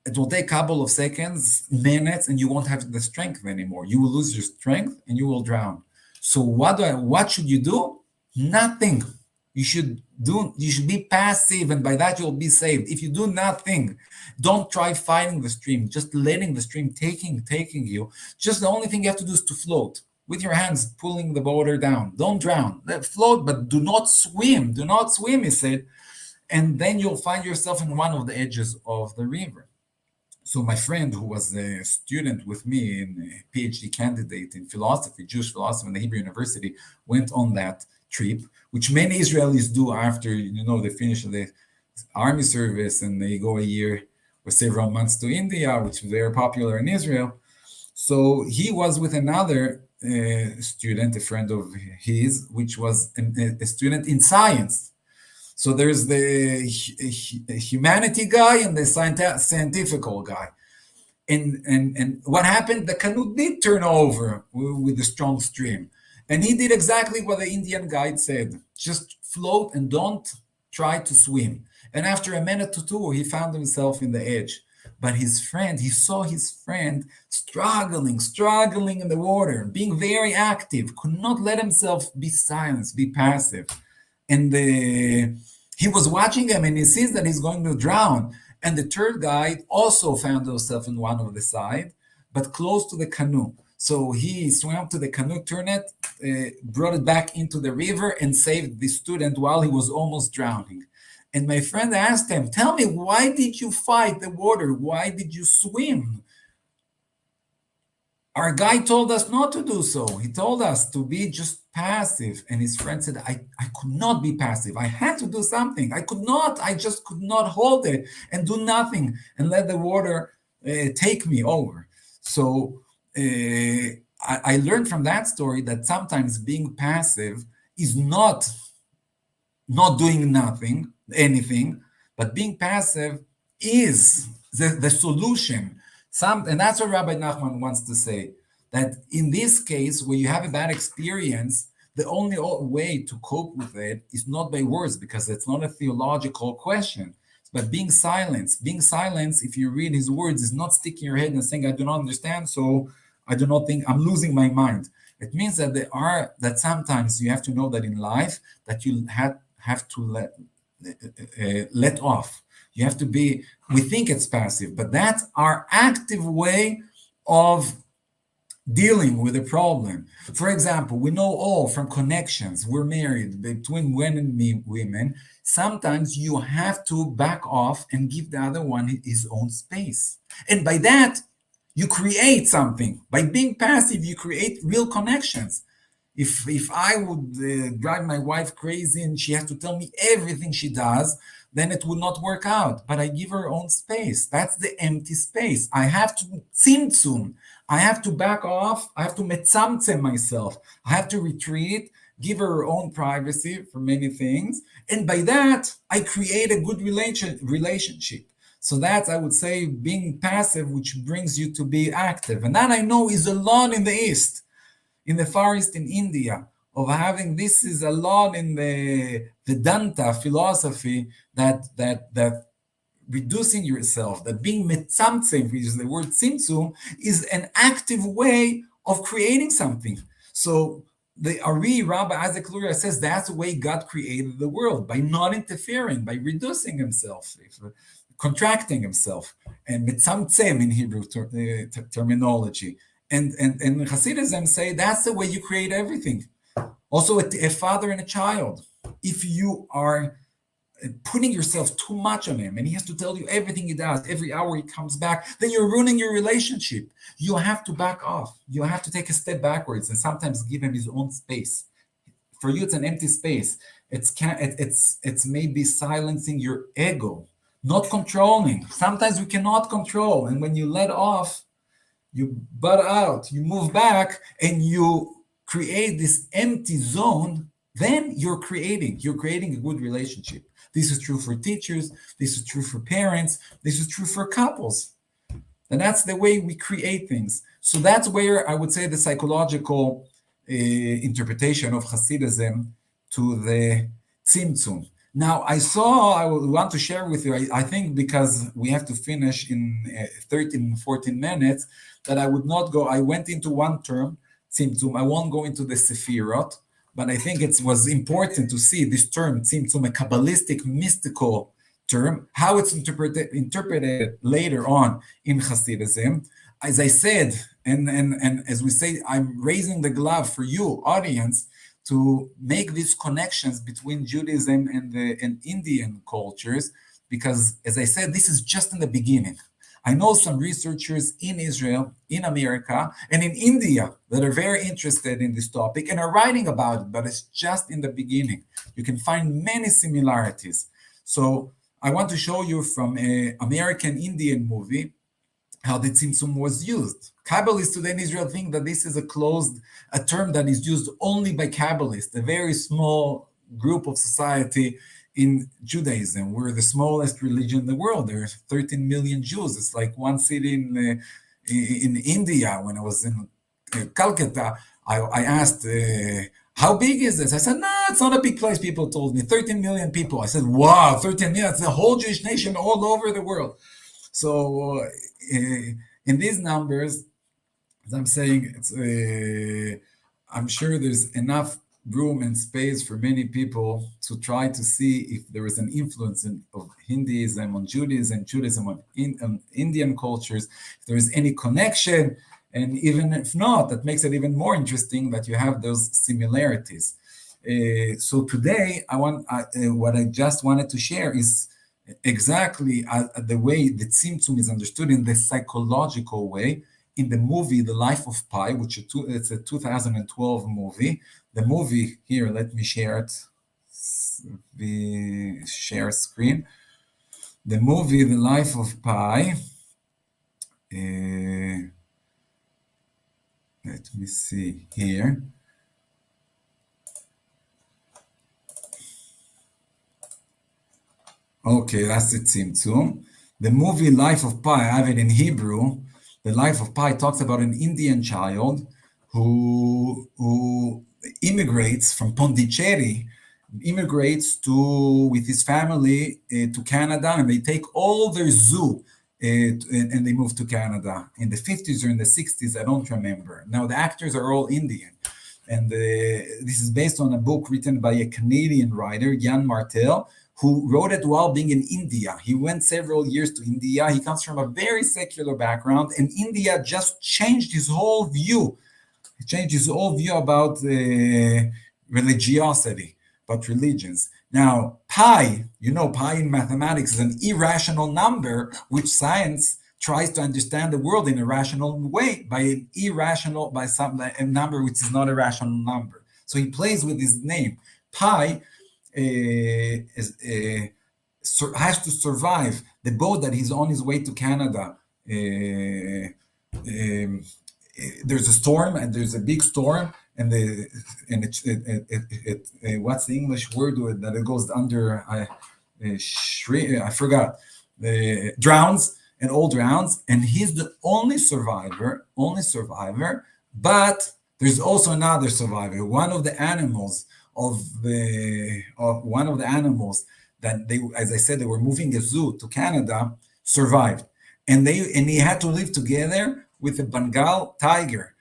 it will take a couple of seconds, minutes, and you won't have the strength anymore. You will lose your strength and you will drown. So what should you do? Nothing. You should be passive, and by that you'll be saved. If you do nothing, don't try fighting the stream, just letting the stream taking you. Just the only thing you have to do is to float with your hands, pulling the water down. Don't drown. Float, but do not swim. Do not swim, he said. And then you'll find yourself in one of the edges of the river. So my friend, who was a student with me, a PhD candidate in philosophy, Jewish philosophy in the Hebrew University, went on that trip, which many Israelis do after, they finish the army service and they go a year or several months to India, which is very popular in Israel. So he was with another student, a friend of his, which was a student in science. So there's the humanity guy and the scientific guy. And what happened? The canoe did turn over with the strong stream. And he did exactly what the Indian guide said. Just float and don't try to swim. And after a minute or two, he found himself in the edge. But he saw his friend struggling in the water, being very active, could not let himself be silenced, be passive. And he was watching him, and he sees that he's going to drown. And the third guy also found himself in one of the side, but close to the canoe. So he swam to the canoe, turned it, brought it back into the river, and saved the student while he was almost drowning. And my friend asked him, tell me, why did you fight the water? Why did you swim? Our guide told us not to do so. He told us to be just passive. And his friend said, I could not be passive. I had to do something. I just could not hold it and do nothing and let the water take me over. So I learned from that story that sometimes being passive is not doing anything, but being passive is the solution. And that's what Rabbi Nachman wants to say, that in this case, where you have a bad experience, the only way to cope with it is not by words, because it's not a theological question. But being silent, if you read his words, is not sticking your head and saying, I do not understand, so I do not think I'm losing my mind. It means that that sometimes you have to know that in life that you have to let off. You have to be, we think it's passive, but that's our active way of dealing with a problem. For example, we know all from connections, we're married between women. Sometimes you have to back off and give the other one his own space. And by that, you create something. By being passive, you create real connections. If I would drive my wife crazy and she has to tell me everything she does, then it would not work out. But I give her own space. That's the empty space. I have to tzimtzum. I have to back off. I have to metzamtzem myself. I have to retreat, give her own privacy for many things. And by that, I create a good relationship. So that's, I would say, being passive, which brings you to be active. And that I know is a lot in the East, in the Far East in India, of having, this is a lot in the Vedanta philosophy, that reducing yourself, that being metzamtzem, which is the word tzimtzum, is an active way of creating something. So the Ari, Rabbi Isaac Luria, says that's the way God created the world, by not interfering, by reducing himself, contracting himself, and metzamtzem in Hebrew terminology. And Hasidism say that's the way you create everything. Also, a father and a child. If you are putting yourself too much on him and he has to tell you everything he does, every hour he comes back, then you're ruining your relationship. You have to back off. You have to take a step backwards and sometimes give him his own space. For you, it's an empty space. It's maybe silencing your ego, not controlling. Sometimes we cannot control. And when you let off, you butt out, you move back, and you create this empty zone, then you're creating a good relationship. This is true for teachers, this is true for parents, this is true for couples. And that's the way we create things. So that's where I would say the psychological interpretation of Hasidism to the Tzimtzum. Now, I would want to share with you, I think because we have to finish in 13, 14 minutes, that I would not go, I went into one term, Tzimtzum, I won't go into the Sefirot, but I think it was important to see this term, Tzimtzum, a Kabbalistic, mystical term, how it's interpreted later on in Hasidism. As I said, and as we say, I'm raising the glove for you, audience, to make these connections between Judaism and Indian cultures, because, as I said, this is just in the beginning. I know some researchers in Israel, in America, and in India that are very interested in this topic and are writing about it, but it's just in the beginning. You can find many similarities. So I want to show you from an American-Indian movie how the Tzimtzum was used. Kabbalists today in Israel think that this is a term that is used only by Kabbalists, a very small group of society in Judaism. We're the smallest religion in the world. There are 13 million Jews. It's like one city in India. When I was in Calcutta, I asked, how big is this? I said, no, it's not a big place. People told me 13 million people. I said, wow, 13 million, it's the whole Jewish nation all over the world. So in these numbers, as I'm saying, I'm sure there's enough room and space for many people to try to see if there is an influence of Hinduism on Judaism on Indian cultures, if there is any connection, and even if not, that makes it even more interesting that you have those similarities. So today, what I just wanted to share is exactly the way the Tzimtzum is understood in the psychological way in the movie The Life of Pi, which it's a 2012 movie. The movie here, let me share it. The share screen. The movie The Life of Pi. Let me see here. Okay, that's the Tzimtzum. The movie Life of Pi, I have it in Hebrew. The Life of Pi talks about an Indian child who immigrates from Pondicherry immigrates with his family to Canada, and they take all their zoo and they move to Canada in the 50s or in the 60s. I don't remember. Now the actors are all Indian, and this is based on a book written by a Canadian writer, Jan Martel, who wrote it while being in India. He went several years to India. He comes from a very secular background, and India just changed his whole view. He changed his whole view about religiosity, about religions. Now, pi, pi in mathematics is an irrational number, which science tries to understand the world in a rational way by a number which is not a rational number. So he plays with his name. Pi has to survive the boat that he's on his way to Canada. There's a storm, and there's a big storm, and what's the English word that it goes under? I forgot. Drowns, and all drowns, and he's the only survivor. But there's also another survivor. One of the animals that they, as I said, they were moving a zoo to Canada, survived, and he had to live together with a Bengal tiger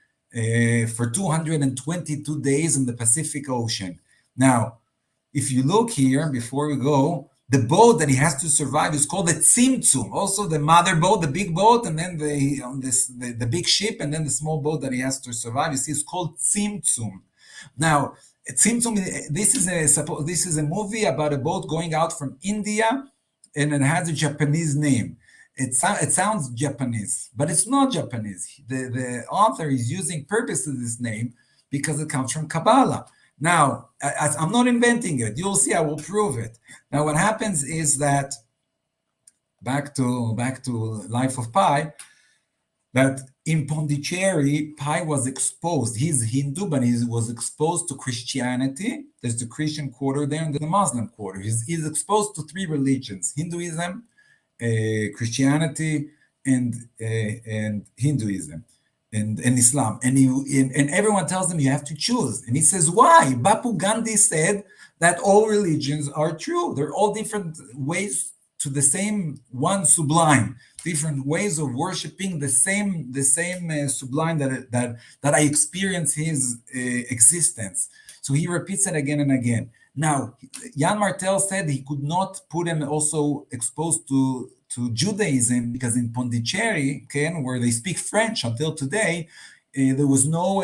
for 222 days in the Pacific Ocean. Now, if you look here, before we go, the boat that he has to survive is called the Tzimtzum. Also, the mother boat, the big boat, and then the big ship, and then the small boat that he has to survive. You see, it's called Tzimtzum. Now, Tzimtzum. This is a movie about a boat going out from India, and it has a Japanese name. It sounds Japanese, but it's not Japanese. The author is using purposely this name because it comes from Kabbalah. Now, I'm not inventing it. You'll see, I will prove it. Now, what happens is that, back to Life of Pi, that in Pondicherry, Pi was exposed. He's Hindu, but he was exposed to Christianity. There's the Christian quarter there, and the Muslim quarter. He's exposed to three religions: Hinduism, Christianity, and Hinduism. And Islam, and everyone tells him you have to choose, and he says, why? Bapu Gandhi said that all religions are true. They're all different ways to the same one sublime, different ways of worshiping the same sublime that I experience his existence. So he repeats it again and again. Now, Jan Martel said he could not put him also exposed to Judaism, because in Pondicherry, where they speak French until today, there was no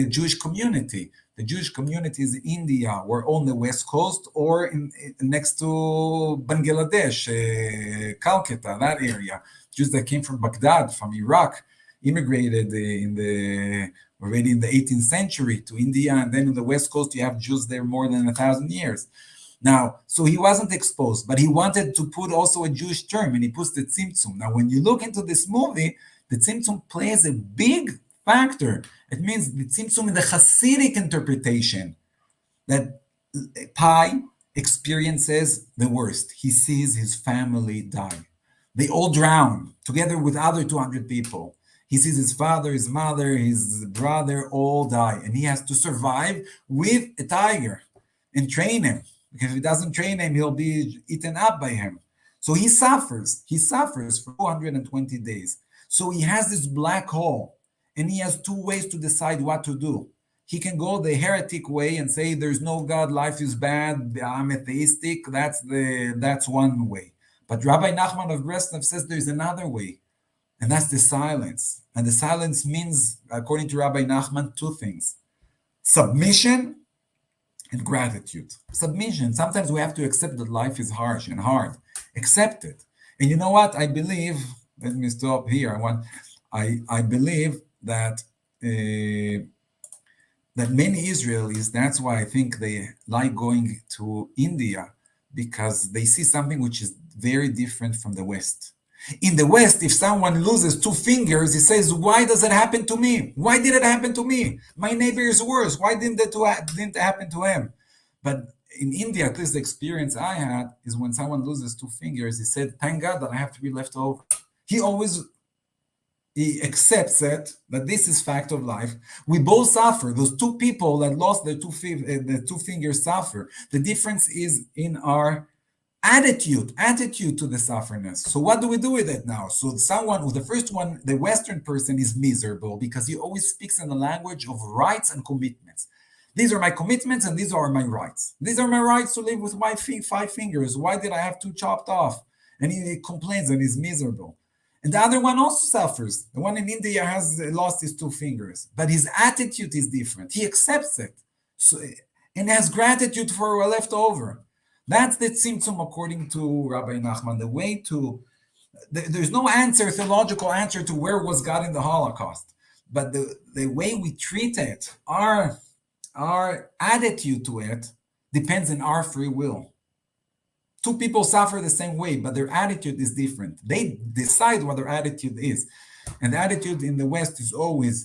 Jewish community. The Jewish communities in India were on the west coast or next to Bangladesh, Calcutta, that area. Jews that came from Baghdad, from Iraq, immigrated already in the 18th century to India, and then in the west coast you have Jews there more than 1,000 years. Now, so he wasn't exposed, but he wanted to put also a Jewish term, and he puts the Tzimtzum. Now, when you look into this movie, the Tzimtzum plays a big factor. It means the Tzimtzum in the Hasidic interpretation, that Pi experiences the worst. He sees his family die. They all drown together with other 200 people. He sees his father, his mother, his brother all die, and he has to survive with a tiger and train him. Because if he doesn't train him, he'll be eaten up by him. So he suffers. He suffers for 220 days. So he has this black hole, and he has two ways to decide what to do. He can go the heretic way and say, there's no God, life is bad, I'm atheistic. That's one way. But Rabbi Nachman of Breslov says there's another way, and that's the silence. And the silence means, according to Rabbi Nachman, two things: submission and gratitude. Submission. Sometimes we have to accept that life is harsh and hard. Accept it. And you know what? I believe, let me stop here. I believe that that many Israelis, that's why I think they like going to India, because they see something which is very different from the West. In the West, if someone loses 2 fingers, he says, why does it happen to me? Why did it happen to me? My neighbor is worse. Why didn't it happen to him? But in India, at least the experience I had is when someone loses 2 fingers, he said, thank God that I have to be left over. He always He accepts it, that this is fact of life. We both suffer. Those two people that lost their the two fingers suffer. The difference is in our attitude to the sufferness. So what do we do with it now? So the first one, the Western person is miserable because he always speaks in the language of rights and commitments. These are my commitments and these are my rights. These are my rights to live with my 5 fingers. Why did I have 2 chopped off? And he complains and he's miserable. And the other one also suffers. The one in India has lost his 2 fingers, but his attitude is different. He accepts it, and has gratitude for what left over. That's the tzimtzum according to Rabbi Nachman. The way to, there's no theological answer to where was God in the Holocaust, but the way we treat it, our attitude to it, depends on our free will. 2 people suffer the same way, but their attitude is different. They decide what their attitude is. And the attitude in the West is always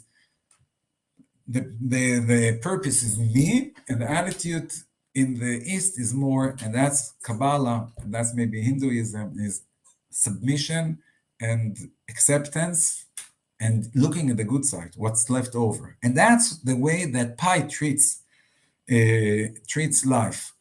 the purpose is me, and the attitude in the East is more, and that's Kabbalah, and that's maybe Hinduism, is submission and acceptance and looking at the good side, what's left over. And that's the way that Pi treats life.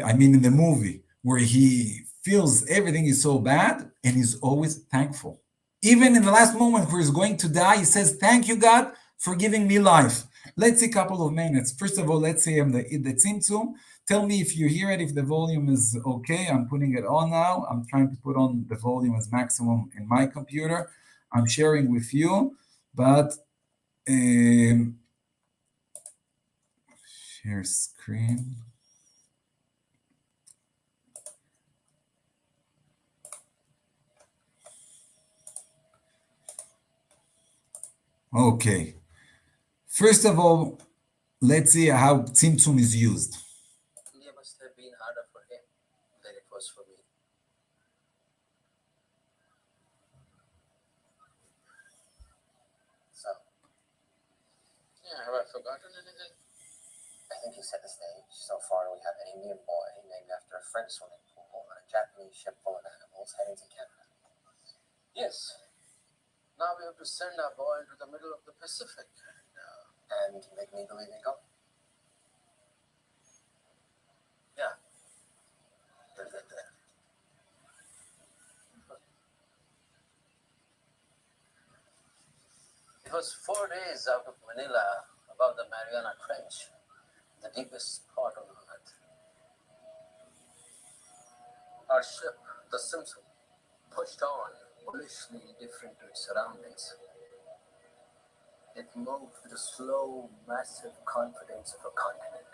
I mean, in the movie, where he feels everything is so bad and he's always thankful. Even in the last moment where he's going to die, he says, "Thank you, God, for giving me life." Let's see a couple of minutes. First of all, let's see the tzimtzum. Tell me if you hear it, if the volume is okay. I'm putting it on now. I'm trying to put on the volume as maximum in my computer. I'm sharing with you, but share screen. Okay. First of all, let's see how tzimtzum is used. India must have been harder for him than it was for me. So, have I forgotten anything? I think you set the stage. So far, we have an Indian boy named after a French swimming pool on a Japanese ship full of animals heading to Canada. Yes. Now we have to send our boy into the middle of the Pacific and make me believe he go. Yeah. We'll get there. It was 4 days out of Manila, above the Mariana Trench, the deepest part on Earth. Our ship, the Simpson, pushed on, bullishly different to its surroundings. It moved with the slow, massive confidence of a continent.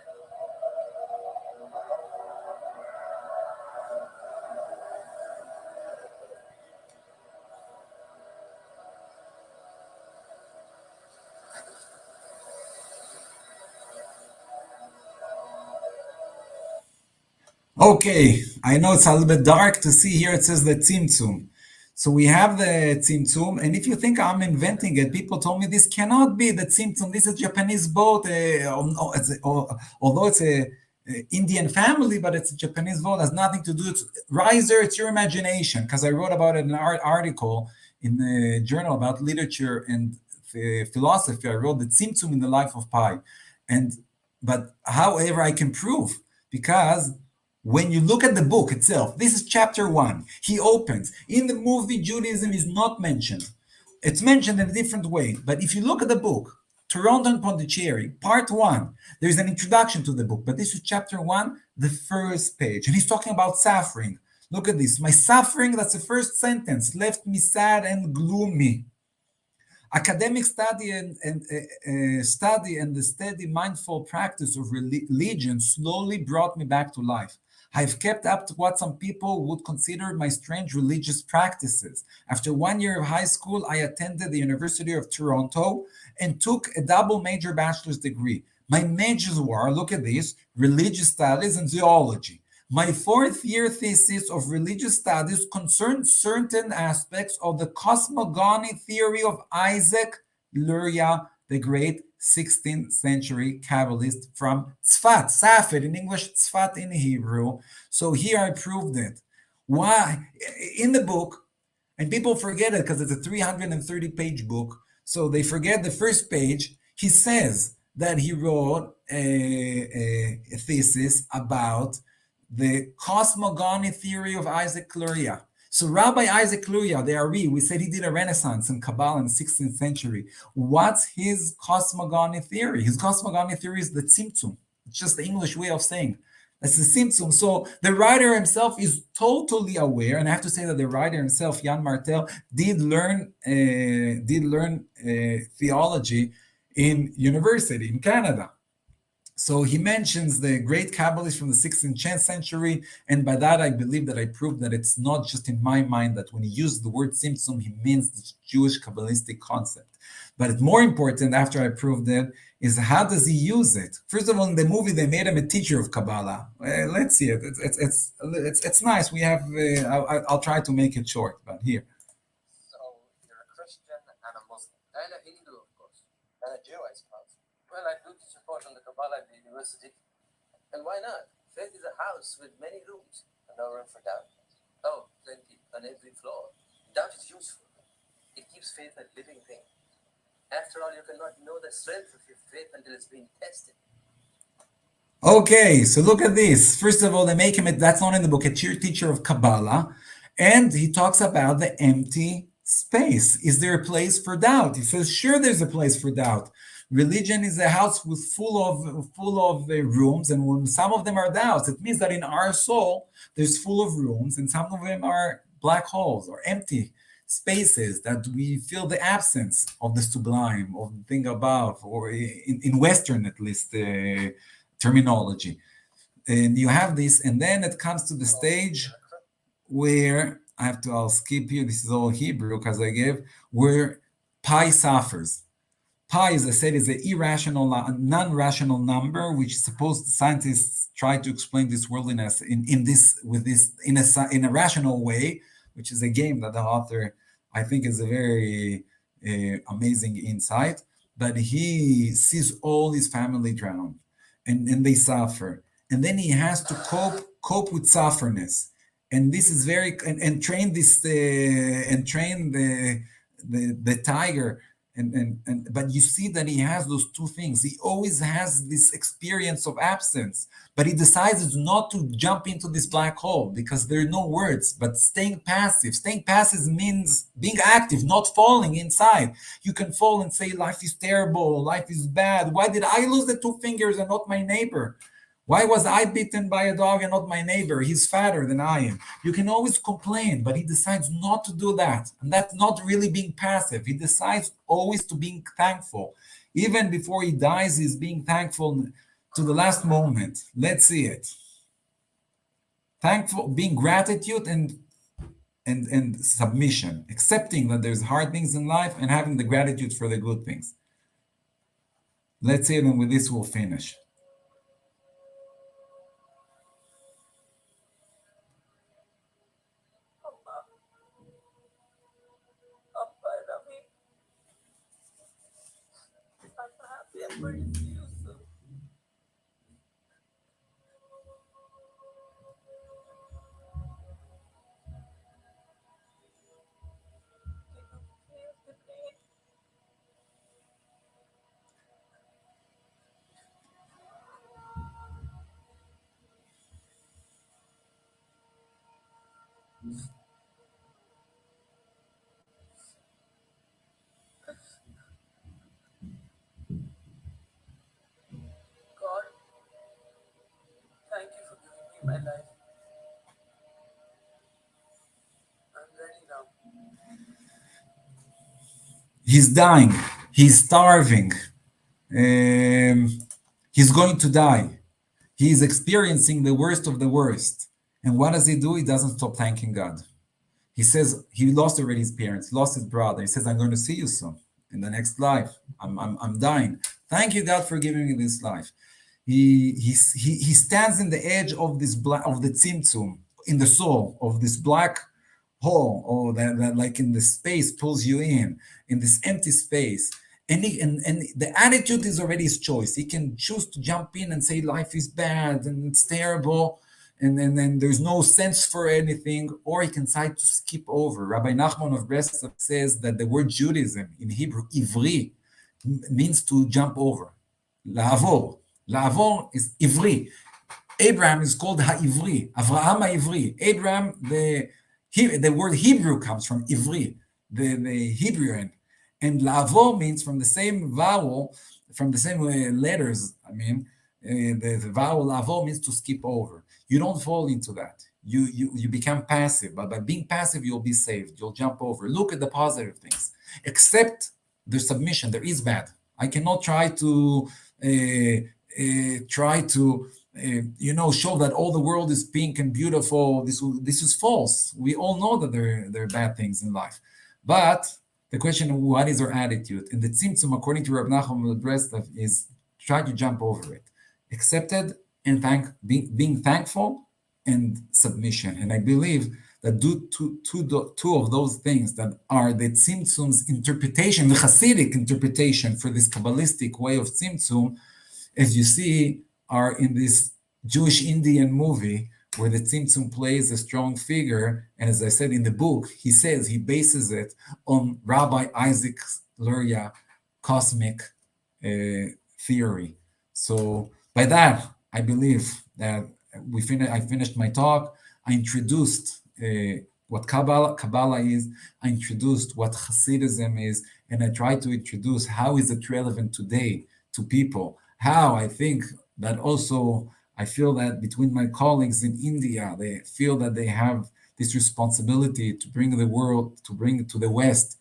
Okay, I know it's a little bit dark to see here. It says the tzimtzum. So we have the tzimtzum, and if you think I'm inventing it, people told me this cannot be the tzimtzum. This is a Japanese boat, although it's a Indian family, but it's a Japanese boat. It has nothing to do with riser. It's your imagination, because I wrote about it in an article in the journal about literature and philosophy. I wrote the tzimtzum in the life of Pi, but however I can prove, because when you look at the book itself, this is chapter 1. He opens. In the movie, Judaism is not mentioned. It's mentioned in a different way. But if you look at the book, Toronto and Pondicherry, part 1, there's an introduction to the book. But this is chapter 1, the first page. And he's talking about suffering. Look at this. My suffering, that's the first sentence, left me sad and gloomy. Academic study and the steady mindful practice of religion slowly brought me back to life. I've kept up to what some people would consider my strange religious practices. After 1 year of high school, I attended the University of Toronto and took a double major bachelor's degree. My majors were, look at this, religious studies and zoology. My 4th year thesis of religious studies concerned certain aspects of the cosmogony theory of Isaac Luria, the great 16th century Kabbalist from Tzfat, Safed in English, Tzfat in Hebrew. So here I proved it. Why? In the book, And people forget it because it's a 330-page book. So they forget the first page. He says that he wrote a thesis about the cosmogony theory of Isaac Luria. So Rabbi Isaac Luria, the Ari, we said he did a renaissance in Kabbalah in the 16th century. What's his cosmogony theory? His cosmogony theory is the Tzimtzum. It's just the English way of saying that's the Tzimtzum. So the writer himself is totally aware, and I have to say that the writer himself, Jan Martel, did learn theology in university in Canada. So he mentions the great Kabbalists from the 16th century, and by that I believe that I proved that it's not just in my mind that when he used the word Tzimtzum, he means the Jewish Kabbalistic concept. But it's more important, after I proved it, is how does he use it? First of all, in the movie, they made him a teacher of Kabbalah. Let's see it. It's nice. We have. I'll try to make it short, but here. So you're a Christian and a Muslim. And a Hindu, of course. And a Jew, I suppose. Well, I do teach a course on the Kabbalah at the university. And why not? Faith is a house with many rooms. And no room for doubt. Oh, plenty on every floor. Doubt is useful. It keeps faith a living thing. After all, you cannot know the strength of your faith until it's been tested. Okay, so look at this. First of all, they make him, that's not in the book, a teacher of Kabbalah. And he talks about the empty space. Is there a place for doubt? He says, sure, there's a place for doubt. Religion is a house with full of rooms, and when some of them are doubts, it means that in our soul, there's full of rooms, and some of them are black holes or empty spaces that we feel the absence of the sublime, of the thing above, or in Western, at least, terminology. And you have this, and then it comes to the stage where I'll skip here. This is all Hebrew because I gave, where pi suffers. Pi, as I said, is an irrational, non-rational number, which is supposed scientists try to explain this worldliness in a rational way, which is a game that the author, I think, is a very amazing insight. But he sees all his family drown, and they suffer, and then he has to cope with sufferness, and this is very and train this and train the tiger. But you see that he has those two things. He always has this experience of absence, but he decides not to jump into this black hole because there are no words, but staying passive. Staying passive means being active, not falling inside. You can fall and say, life is terrible, life is bad. Why did I lose the two fingers and not my neighbor? Why was I bitten by a dog and not my neighbor? He's fatter than I am. You can always complain, but he decides not to do that. And that's not really being passive. He decides always to be thankful. Even before he dies, he's being thankful to the last moment. Let's see it. Thankful, being gratitude and submission, accepting that there's hard things in life and having the gratitude for the good things. Let's see it, and with this we'll finish. God, thank you for giving me my life. I'm ready now. He's dying. He's starving. He's going to die. He is experiencing the worst of the worst. And what does he do? He doesn't stop thanking God. He says he lost already his parents, lost his brother. He says, I'm going to see you soon in the next life. I'm dying. Thank you, God, for giving me this life. He stands in the edge of this of the tzimtzum, in the soul of this black hole, or that like in the space pulls you in this empty space. And the attitude is already his choice. He can choose to jump in and say life is bad and it's terrible. and then there's no sense for anything, or he can decide to skip over. Rabbi Nachman of Breslov says that the word Judaism in Hebrew, ivri, means to jump over. La'avor. La'avor is ivri. Abraham is called ha'ivri, Avraham ha'ivri. Abraham, the word Hebrew comes from ivri, the Hebrew, and la'avor means from the same vowel, from the same letters. I mean, the vowel la'avor means to skip over. You don't fall into that. You become passive, but by being passive, you'll be saved. You'll jump over. Look at the positive things. Accept the submission. There is bad. I cannot try to show that all the world is pink and beautiful. This is false. We all know that there are bad things in life, but the question of what is our attitude? And the tzimtzum, according to Rab Nachum of Breslov, is try to jump over it, accepted and being thankful and submission. And I believe that two of those things that are the tzimtzum's interpretation, the Hasidic interpretation for this Kabbalistic way of tzimtzum, as you see, are in this Jewish Indian movie where the tzimtzum plays a strong figure. And as I said in the book, he says he bases it on Rabbi Isaac Luria cosmic theory. So by that, I believe that I finished my talk. I introduced what Kabbalah is. I introduced what Hasidism is, and I tried to introduce how is it relevant today to people. How I think that also I feel that between my colleagues in India, they feel that they have this responsibility to bring to the West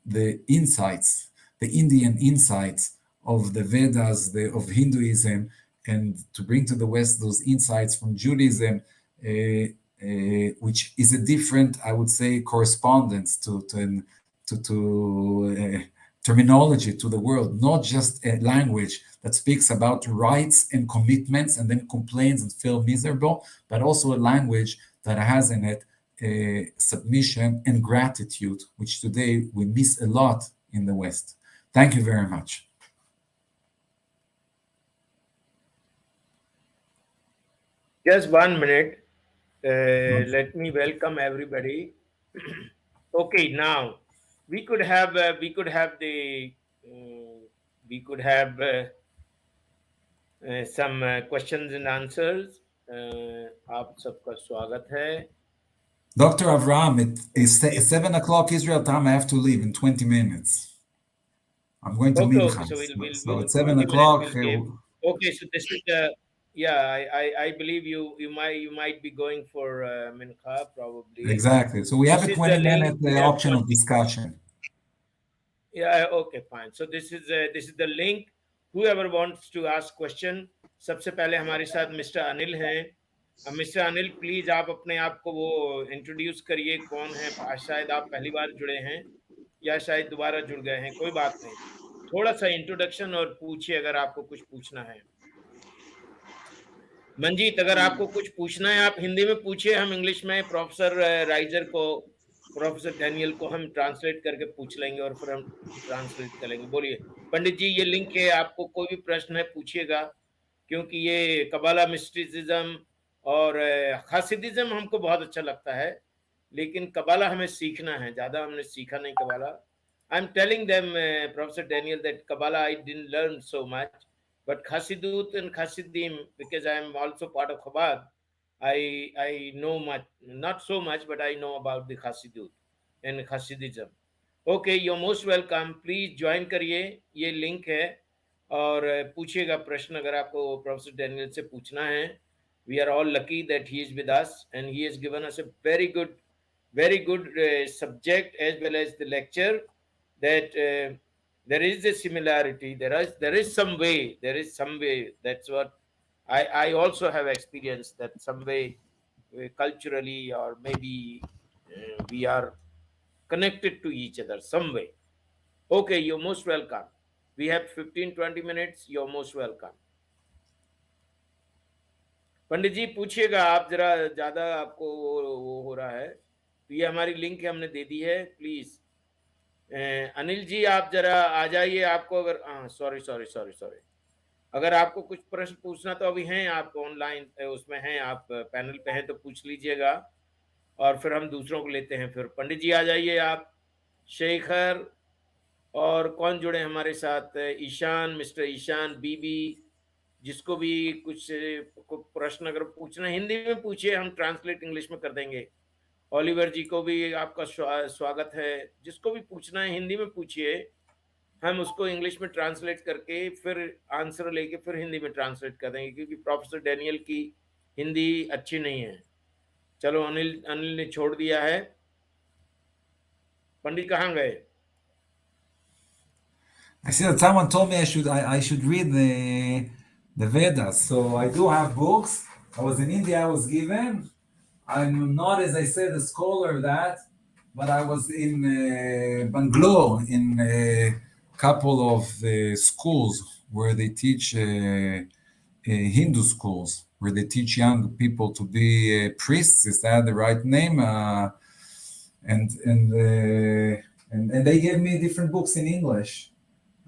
the insights, the Indian insights of the Vedas, of Hinduism, and to bring to the West those insights from Judaism, which is a different, I would say, correspondence to terminology to the world, not just a language that speaks about rights and commitments and then complains and feels miserable, but also a language that has in it submission and gratitude, which today we miss a lot in the West. Thank you very much. Just 1 minute. Let me welcome everybody. Okay, now we could have some questions and answers. आप सबका स्वागत है. Dr. Avraham, it is 7 o'clock Israel time. I have to leave in 20 minutes. I'm going to Okay, Mincha. okay, So it's 7 o'clock. Okay, so this is the I believe you might be going for Mincha probably. Exactly. So we have a 20-minute optional discussion. Yeah, okay, fine. So this is the link. Whoever wants to ask question, सबसे पहले हमारे साथ mister Anil हैं. Mister Anil please आप अपने आप को वो इंट्रोड्यूस करिए, कौन है. शायद आप पहली बार जुड़े हैं या शायद दोबारा जुड़ गए हैं, कोई बात नहीं. थोड़ा सा इंट्रोडक्शन और पूछिए अगर आपको कुछ पूछना है. मंजीत, अगर आपको कुछ पूछना है आप हिंदी में पूछिए, हम इंग्लिश में प्रोफेसर राइजर को, प्रोफेसर डैनियल को हम ट्रांसलेट करके पूछ लेंगे और फिर हम ट्रांसलेट करेंगे. बोलिए पंडित जी, ये लिंक है, आपको कोई भी प्रश्न है पूछिएगा, क्योंकि ये कबाला मिस्टिसिज्म और खासिदिज्म हमको बहुत अच्छा लगता है, लेकिन कबाला हमें सीखना है. ज़्यादा हमने सीखा नहीं कबाला. I am telling them professor Daniel that कबाला I didn't learn so much, but Chassidut and Chassidim, because I am also part of Chabad, I know much, not so much, but I know about the Chassidut and Chassidism. Okay, you're most welcome. Please join करिए, ये link है, और पूछिएगा प्रश्न अगर आपको professor Daniel से पूछना है. We are all lucky that he is with us and he has given us a very good subject as well as the lecture, that there is a similarity, there is some way, that's what I also have experienced, that some way culturally or maybe we are connected to each other some way. Okay, you're most welcome. We have 15-20 minutes. You're most welcome. पंडित जी पूछिएगा आप, जरा ज्यादा आपको वो हो रहा है, तो ये हमारी लिंक है, हमने दे दी है. प्लीज अनिल जी आप जरा आ जाइए. आपको अगर सॉरी अगर आपको कुछ प्रश्न पूछना तो अभी हैं, आप ऑनलाइन उसमें हैं, आप पैनल पे हैं तो पूछ लीजिएगा, और फिर हम दूसरों को लेते हैं। फिर पंडित जी आ जाइए आप, शेखर, और कौन जुड़े हमारे साथ, ईशान, मिस्टर ईशान, बीबी, जिसको भी को प्रश्न अगर पूछना है, हिंदी में पूछिए, हम ट्रांसलेट इंग्लिश में कर देंगे। ओलिवर जी को भी आपका स्वागत है, जिसको भी पूछना है हिंदी में पूछिए, हम उसको इंग्लिश में ट्रांसलेट करके फिर आंसर लेके फिर हिंदी में ट्रांसलेट कर देंगे, क्योंकि प्रोफेसर डैनियल की हिंदी अच्छी नहीं है। चलो, अनिल अनिल ने छोड़ दिया है। पंडित कहाँ गए? I see that someone told me I should read the Vedas. So I do have books. I was in India. I was given. I'm not, as I said, a scholar of that, but I was in Bangalore in a couple of schools where they teach Hindu schools, where they teach young people to be priests. Is that the right name? And and, uh, and they gave me different books in English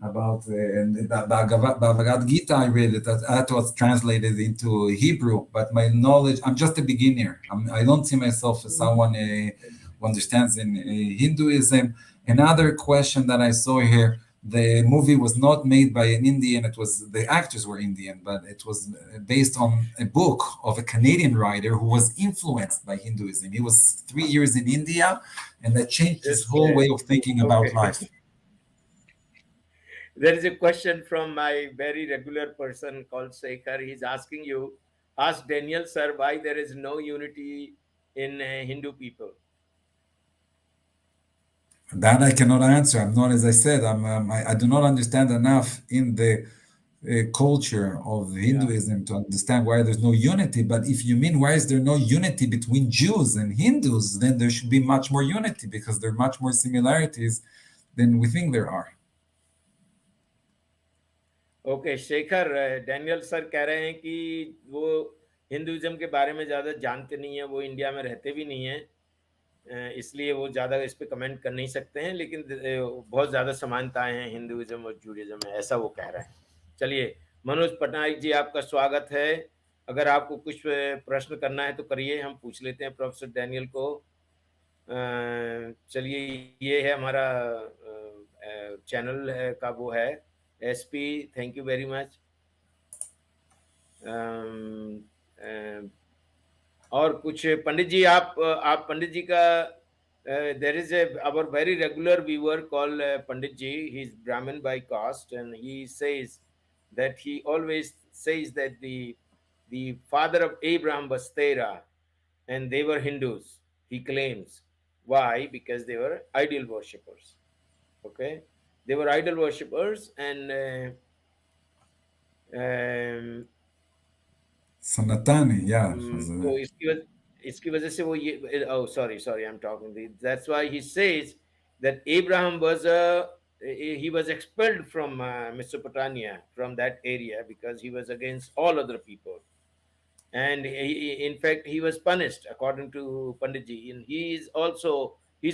about and the Bhagavad Gita. I read it. That was translated into Hebrew, but my knowledge, I'm just a beginner. I don't see myself as someone who understands in Hinduism. Another question that I saw here: the movie was not made by an Indian. It was the actors were Indian, but it was based on a book of a Canadian writer who was influenced by Hinduism. He was 3 years in India, and that changed his whole way of thinking about Okay. life. There is a question from my very regular person called Sekhar. He's asking you, ask Daniel sir why there is no unity in Hindu people. That I cannot answer. I'm not, as I said, I do not understand enough in the culture of Yeah. Hinduism to understand why there's no unity. But if you mean why is there no unity between Jews and Hindus, then there should be much more unity because there are much more similarities than we think there are. Okay Shekhar, Daniel sir कह रहे हैं कि वो Hinduism के बारे में ज़्यादा जानते नहीं है, वो इंडिया में रहते भी नहीं हैं, इसलिए वो ज़्यादा इस पे कमेंट कर नहीं सकते हैं, लेकिन बहुत ज़्यादा समानताएं हैं हिंदुइज्म और जूडिज्म में, ऐसा वो कह रहे हैं। चलिए, मनोज पटनायक जी आपका स्वागत है। अगर आपको कुछ प्रश्न करना है तो करिए, हम पूछ लेते हैं प्रोफेसर डैनियल को। चलिए, ये है हमारा चैनल का वो है SP, thank you very much. और कुछ पंडित जी, आप पंडित जी का there is our very regular viewer call Pandit ji, he is Brahmin by caste and he says that he always says that the father of Abraham was Terah and they were Hindus, he claims. Why? Because they were idol worshippers. Okay, they were idol worshippers, and Sanatani, yeah. तो इसकी वजह से वो ये, oh sorry I'm talking, that's why he says that Abraham was he was expelled from Mesopotamia, from that area, because he was against all other people, and in fact he was punished according to Panditji, and he's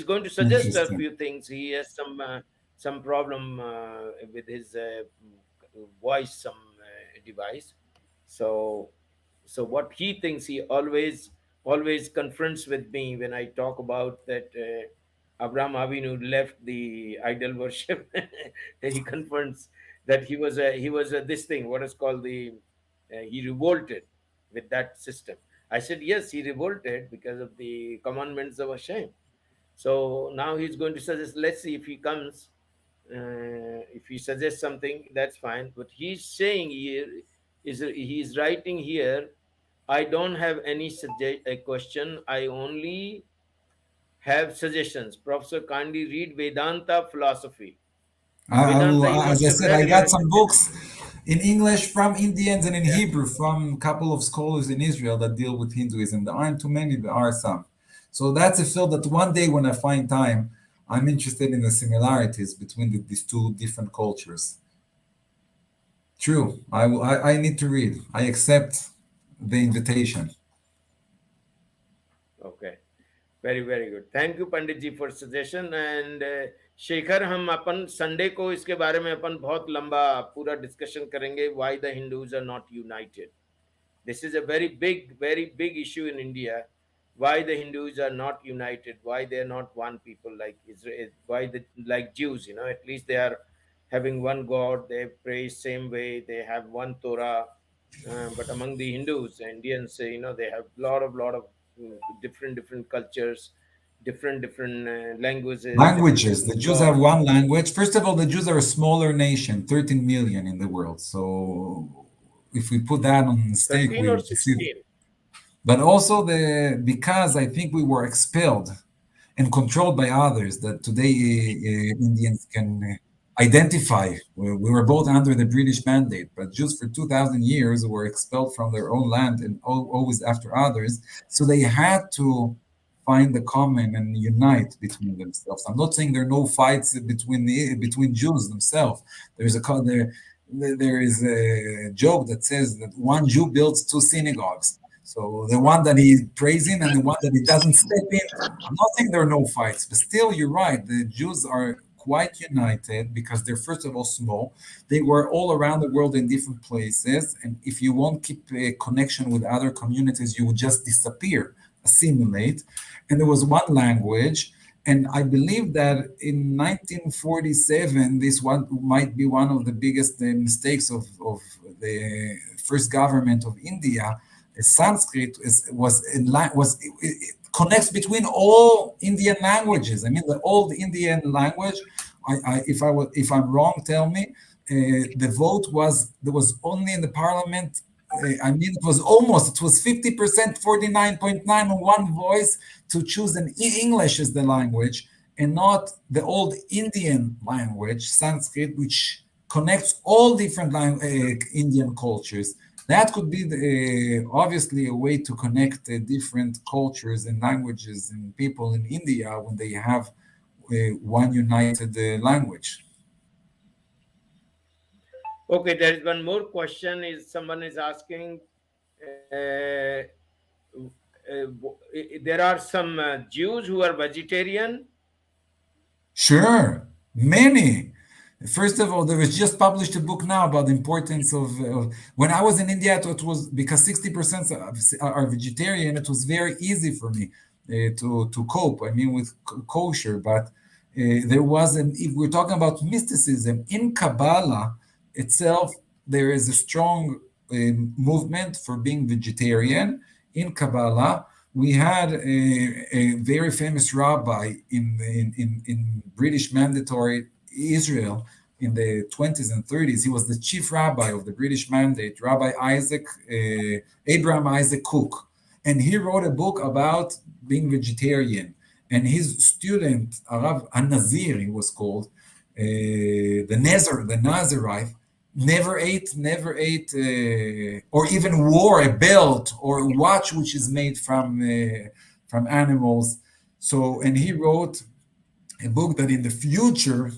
going to suggest a Interesting. few things. He has some problem with his voice, some device. So so what he thinks, he always confronts with me when I talk about that Abraham Avinu left the idol worship. He confronts that he was this thing, what is called the he revolted with that system. I said yes, he revolted because of the commandments of Hashem. So now he's going to suggest. Let's see if he comes. If he suggests something, that's fine. But he's saying here he's writing here. I don't have any a question. I only have suggestions. Professor, kindly read Vedanta philosophy. Vedanta, you As must I have said, read I it. got some books in English from Indians and in Yeah. Hebrew from a couple of scholars in Israel that deal with Hinduism. There aren't too many, there are some. So that's a field that one day when I find time, I'm interested in the similarities between these two different cultures. True. I need to read. I accept the invitation. Okay. Very very good, thank you Pandit ji for suggestion. And Shekhar, हम अपन Sunday को इसके बारे में अपन बहुत लंबा पूरा discussion करेंगे, why the Hindus are not united. This is a very big issue in India. Why the Hindus are not united? Why they are not one people like Israel? Why the like Jews? You know, at least they are having one God. They pray same way. They have one Torah. But among the Hindus, Indians, you know, they have lot of different cultures, different languages, Languages. The different Jews have gods. one language. First of all, the Jews are a smaller nation, 13 million in the world. So if we put that on stake, 13 or we see. 16? But also because I think we were expelled and controlled by others that today Indians can identify. We were both under the British mandate, but Jews for 2,000 years were expelled from their own land and always after others. So they had to find the common and unite between themselves. I'm not saying there are no fights between Jews themselves. There's a there is a joke that says that one Jew builds two synagogues. So the one that he prays in and the one that he doesn't step in. I'm not saying there are no fights, but still, you're right. The Jews are quite united because they're first of all small. They were all around the world in different places, and if you won't keep a connection with other communities, you will just disappear, assimilate. And there was one language. And I believe that in 1947, this one might be one of the biggest mistakes of the first government of India. Sanskrit it connects between all Indian languages. I mean, the old Indian language. If I'm wrong, tell me. The vote there was only in the parliament. I mean, it was 50%, 49.9 on one voice to choose an English as the language and not the old Indian language, Sanskrit, which connects all different Indian cultures. That could be obviously a way to connect different cultures and languages and people in India when they have one united language. Okay, there is one more question. Someone is asking, there are some Jews who are vegetarian. Sure, many. First of all, there was just published a book now about the importance of when I was in India, it was because 60% are vegetarian, it was very easy for me to cope, I mean, with kosher. But there wasn't, if we're talking about mysticism, in Kabbalah itself, there is a strong movement for being vegetarian. In Kabbalah, we had a very famous rabbi in British Mandatory Israel in the 20s and 30s. He was the chief rabbi of the British Mandate, Rabbi Abraham Isaac Cook. And he wrote a book about being vegetarian. And his student, Arav An-Nazir, he was called, the Nazarite, never ate, or even wore a belt or a watch which is made from animals. So, and he wrote a book that in the future,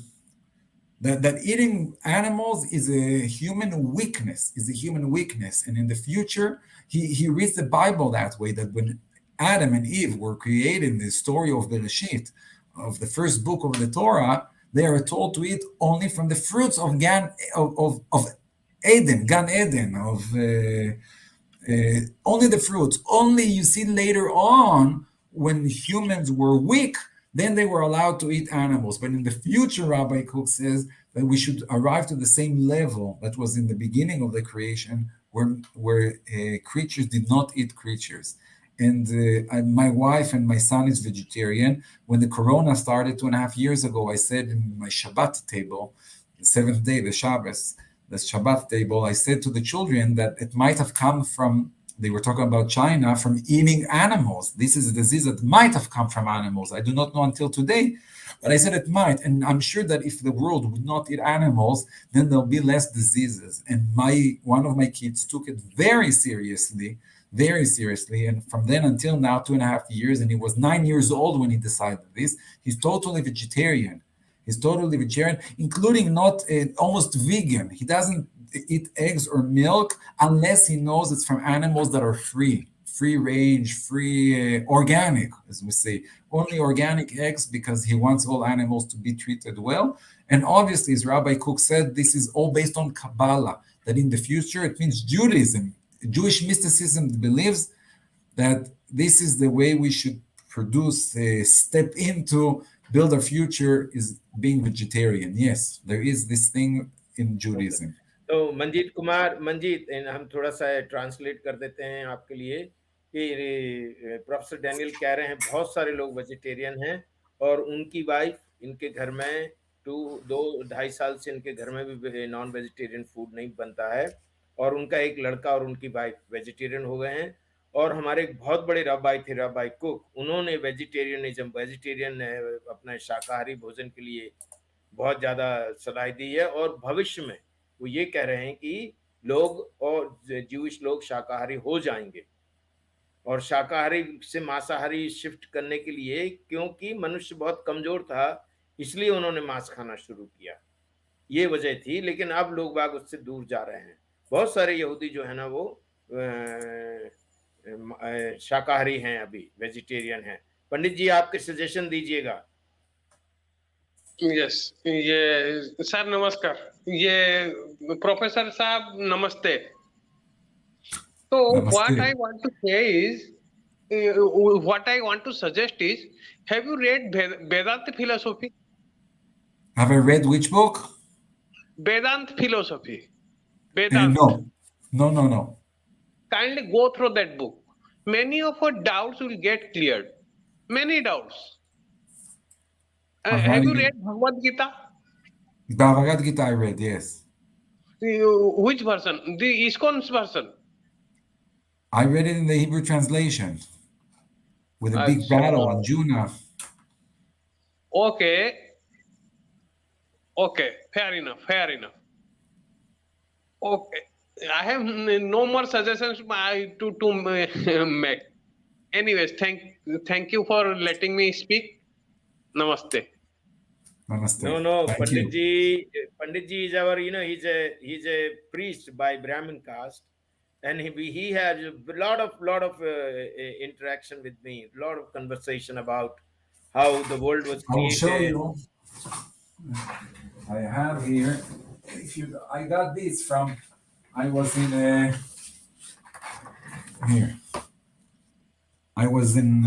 that eating animals is a human weakness, And in the future, he reads the Bible that way, that when Adam and Eve were created in the story of Bereshit, of the first book of the Torah, they are told to eat only from the fruits of Eden, Gan Eden, only the fruits. Only you see later on, when humans were weak, then they were allowed to eat animals. But in the future, Rabbi Cook says that we should arrive to the same level that was in the beginning of the creation, where creatures did not eat creatures. And my wife and my son is vegetarian. When the corona started 2.5 years ago, I said in my Shabbat table, the seventh day, the Shabbos, the Shabbat table, I said to the children that it might have come from, they were talking about China, from eating animals. This is a disease that might have come from animals. I do not know until today, but I said it might. And I'm sure that if the world would not eat animals, then there'll be less diseases. And one of my kids took it very seriously. And from then until now, 2.5 years, and he was 9 years old when he decided this, he's totally vegetarian. Including not almost vegan. He doesn't eat eggs or milk unless he knows it's from animals that are free free range, free organic, as we say, only organic eggs because he wants all animals to be treated well. And obviously, as Rabbi Cook said, this is all based on Kabbalah, that in the future, it means Judaism. Jewish mysticism believes that this is the way we should produce, step into, build a future, is being vegetarian. Yes, there is this thing in Judaism. तो मंजीत कुमार, मंजीत हम थोड़ा सा translate कर देते हैं आपके लिए कि प्रोफेसर डैनियल कह रहे हैं बहुत सारे लोग वेजिटेरियन हैं और उनकी वाइफ इनके घर में 2-2.5 साल से इनके घर में भी नॉन वेजिटेरियन फूड नहीं बनता है और उनका एक लड़का और उनकी वाइफ वेजिटेरियन हो गए हैं। और हमारे एक बहुत बड़े रबाई थे, रबाई कुक, उन्होंने वेजिटेरियन अपना शाकाहारी भोजन के लिए बहुत ज़्यादा सलाह दी है और भविष्य में वो ये कह रहे हैं कि लोग और ज्यूइश लोग शाकाहारी हो जाएंगे और शाकाहारी से मांसाहारी शिफ्ट करने के लिए, क्योंकि मनुष्य बहुत कमजोर था इसलिए उन्होंने मांस खाना शुरू किया, ये वजह थी। लेकिन अब लोग बाग उससे दूर जा रहे हैं। बहुत सारे यहूदी जो है ना वो शाकाहारी हैं, अभी वेजिटेरियन हैं। पंडित जी आपके सजेशन दीजिएगा। यस, ये सर नमस्कार, ये प्रोफेसर साहब नमस्ते। तो what I want to say is, what I want to suggest is, have you read Vedanta philosophy? Have I read which book? Vedant philosophy. No. Kindly go through that book. Many of our doubts will get cleared. Many doubts. Have you read Bhagavad Gita? Bhagavad Gita I read, yes. Which version? The ISKCON's version? I read it in the Hebrew translation with a big battle on Juna. Okay, fair enough. Okay, I have no more suggestions to make. Anyways, thank you for letting me speak. Namaste. No, Pandit ji is our, he's a priest by Brahmin caste, and he has a lot of interaction with me, a lot of conversation about how the world was created. I will show you. I have here. I got this from. I was in here. I was in.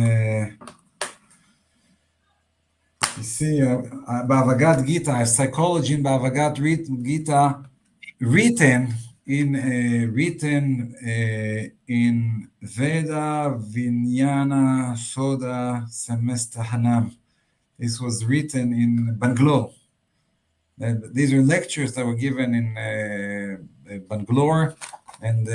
You see, Bhagavad Gita, psychology in Bhagavad Gita, written in Veda Vijnana Soda Semestahanam. This was written in Bangalore. These are lectures that were given in Bangalore, and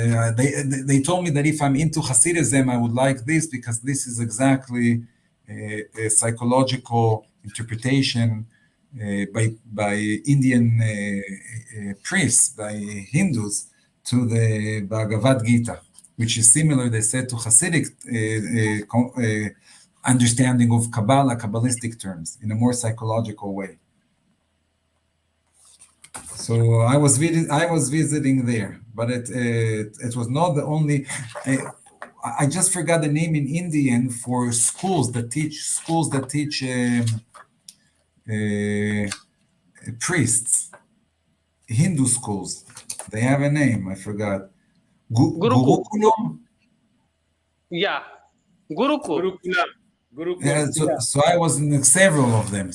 they told me that if I'm into Hasidism, I would like this because this is exactly a psychological interpretation by Indian priests, by Hindus, to the Bhagavad Gita, which is similar, they said, to Hasidic understanding of Kabbalah, Kabbalistic terms, in a more psychological way. So I was visiting there, but it was not the only. I just forgot the name in Indian for schools that teach priests, Hindu schools. They have a name. I forgot. Gurukulam. Yeah, Gurukulam. Yeah, so I was in several of them,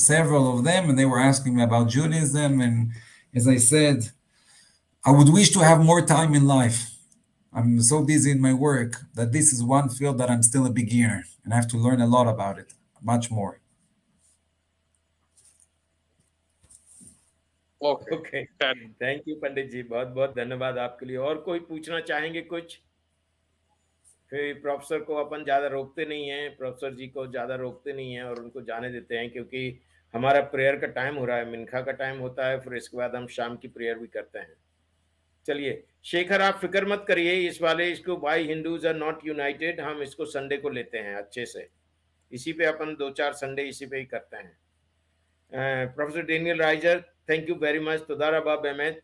and they were asking me about Judaism. And as I said, I would wish to have more time in life. I'm so busy in my work that this is one field that I'm still a beginner, and I have to learn a lot about it, much more. Okay. Thank you, पंडित जी, बहुत बहुत धन्यवाद आपके लिए। और कोई पूछना चाहेंगे कुछ? फिर प्रोफेसर को अपन ज़्यादा रोकते नहीं हैं, प्रोफेसर जी को ज़्यादा रोकते नहीं हैं और उनको जाने देते हैं, क्योंकि हमारा प्रेयर का टाइम हो रहा है, मिनखा का टाइम होता है, फिर इसके बाद हम शाम की प्रेयर भी करते हैं। चलिए शेखर, आप फिक्र मत करिए इस वाले इसको, why Hindus are not united, हम इसको संडे को लेते हैं अच्छे से, इसी पे अपन 2-4 संडे इसी पे ही करते हैं। Professor Daniel Reiser, thank you very much. तोदा रबा बेमेद,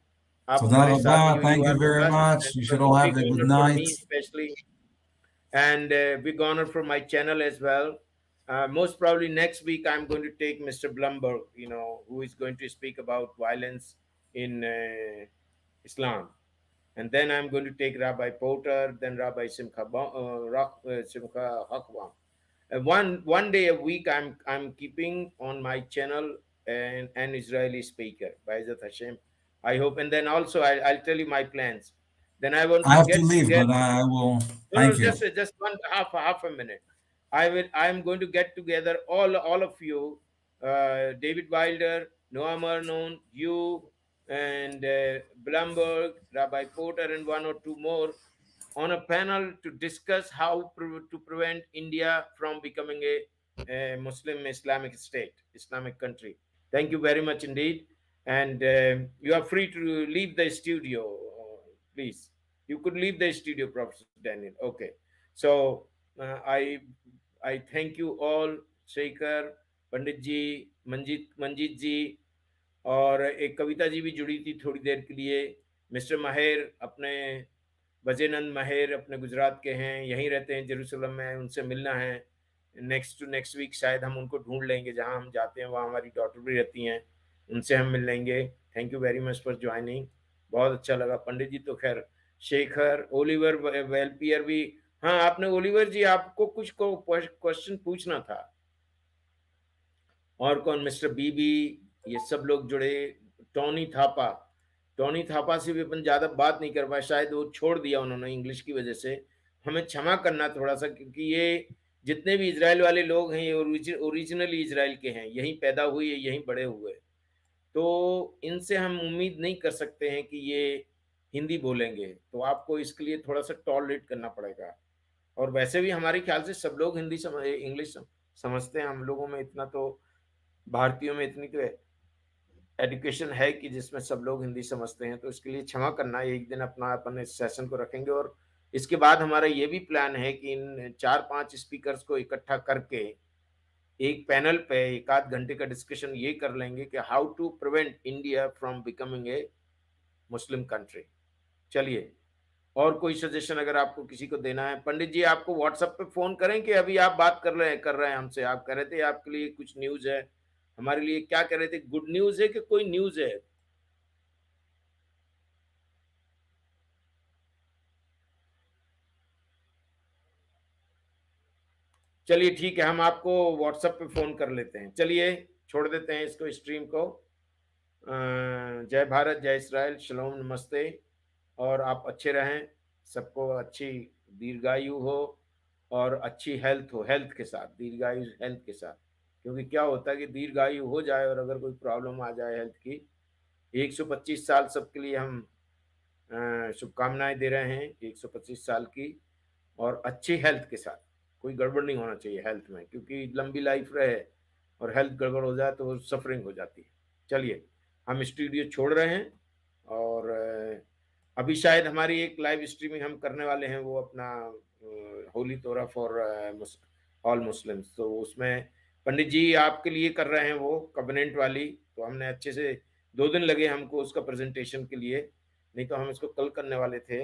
आप हमारे साथ, thank you very much. You should all have a good night. Especially and big honor for my channel as well. Most probably next week I'm going to take Mr. Blumberg, who is going to speak about violence in Islam, and then I'm going to take Rabbi Porter, then Rabbi Simcha Hakwa. One day a week I'm keeping on my channel an Israeli speaker, Ba'ezat Hashem. I hope, and then also I'll tell you my plans. Then I want I to have to get leave, together. but I will. No, no, Thank you. just one half a minute. I'm going to get together all of you, David Wilder, Noah Marnon, you, and Blumberg, Rabbi Porter, and one or two more on a panel to discuss how to prevent India from becoming a Muslim Islamic state, Islamic country. Thank you very much indeed, and you are free to leave the studio, please. You could leave the studio, Professor Daniel. Okay, so I thank you all, Shekhar, पंडित जी, मंजीत जी, और एक कविता जी भी जुड़ी थी थोड़ी देर के लिए। Mister माहिर अपने वजयनंद माहिर अपने गुजरात के हैं, यहीं रहते हैं जेरूसलम में, उनसे मिलना है। नेक्स्ट वीक शायद हम उनको ढूंढ लेंगे, जहां हम जाते हैं वहां हमारी डॉटर भी रहती हैं, उनसे हम मिल लेंगे। Thank you very much for joining, बहुत अच्छा लगा। पंडित जी तो खैर, शेखर, ओलिवर वेलपियर भी। हाँ, आपने ओलिवर जी, आपको कुछ को क्वेश्चन पूछना था। और कौन, मिस्टर बीबी, ये सब लोग जुड़े। टोनी थापा से भी अपन ज्यादा बात नहीं कर पाए, शायद वो छोड़ दिया उन्होंने इंग्लिश की वजह से। हमें क्षमा करना थोड़ा सा, क्योंकि ये जितने भी इजराइल वाले लोग हैं ये ओरिजिनली इजराइल के हैं, यहीं पैदा हुए, यहीं बड़े हुए, तो इनसे हम उम्मीद नहीं कर सकते हैं कि ये हिंदी बोलेंगे, तो आपको इसके लिए थोड़ा सा टॉलरेट करना पड़ेगा। और वैसे भी हमारे ख्याल से सब लोग इंग्लिश समझते हैं। हम लोगों में इतना तो, भारतीयों में इतनी तो एजुकेशन है कि जिसमें सब लोग हिंदी समझते हैं, तो इसके लिए क्षमा करना। एक दिन अपन इस सेशन को रखेंगे, और इसके बाद हमारा ये भी प्लान है कि इन 4-5 स्पीकर्स को इकट्ठा करके एक पैनल पे 1 आध घंटे का डिस्कशन ये कर लेंगे कि how to prevent India from becoming a Muslim country. चलिए, और कोई सजेशन अगर आपको किसी को देना है? पंडित जी, आपको व्हाट्सएप पे फोन करें कि अभी आप बात कर रहे हैं हमसे? आप कह रहे थे आपके लिए कुछ न्यूज है, हमारे लिए क्या कह रहे थे? गुड न्यूज है कि कोई न्यूज है? चलिए ठीक है, हम आपको व्हाट्सएप पे फोन कर लेते हैं। चलिए, छोड़ देते हैं इसको, स्ट्रीम को। जय भारत, जय इस्राएल, शलोम, नमस्ते, और आप अच्छे रहें, सबको अच्छी दीर्घायु हो और अच्छी हेल्थ हो, हेल्थ के साथ, दीर्घायु हेल्थ के साथ। क्योंकि क्या होता है कि दीर्घायु हो जाए और अगर कोई प्रॉब्लम आ जाए हेल्थ की, 125 साल सबके लिए हम शुभकामनाएं दे रहे हैं, 125 साल की, और अच्छी हेल्थ के साथ। कोई गड़बड़ नहीं होना चाहिए हेल्थ में, क्योंकि लंबी लाइफ रहे और हेल्थ गड़बड़ हो जाए तो सफरिंग हो जाती है। चलिए, हम स्टूडियो छोड़ रहे हैं, और अभी शायद हमारी एक लाइव स्ट्रीमिंग हम करने वाले हैं, वो अपना होली तोरा फॉर ऑल मुस्लिम्स। तो उसमें पंडित जी आपके लिए कर रहे हैं वो कवनेंट वाली, तो हमने अच्छे से 2 दिन लगे हमको उसका प्रेजेंटेशन के लिए, नहीं तो हम इसको कल करने वाले थे।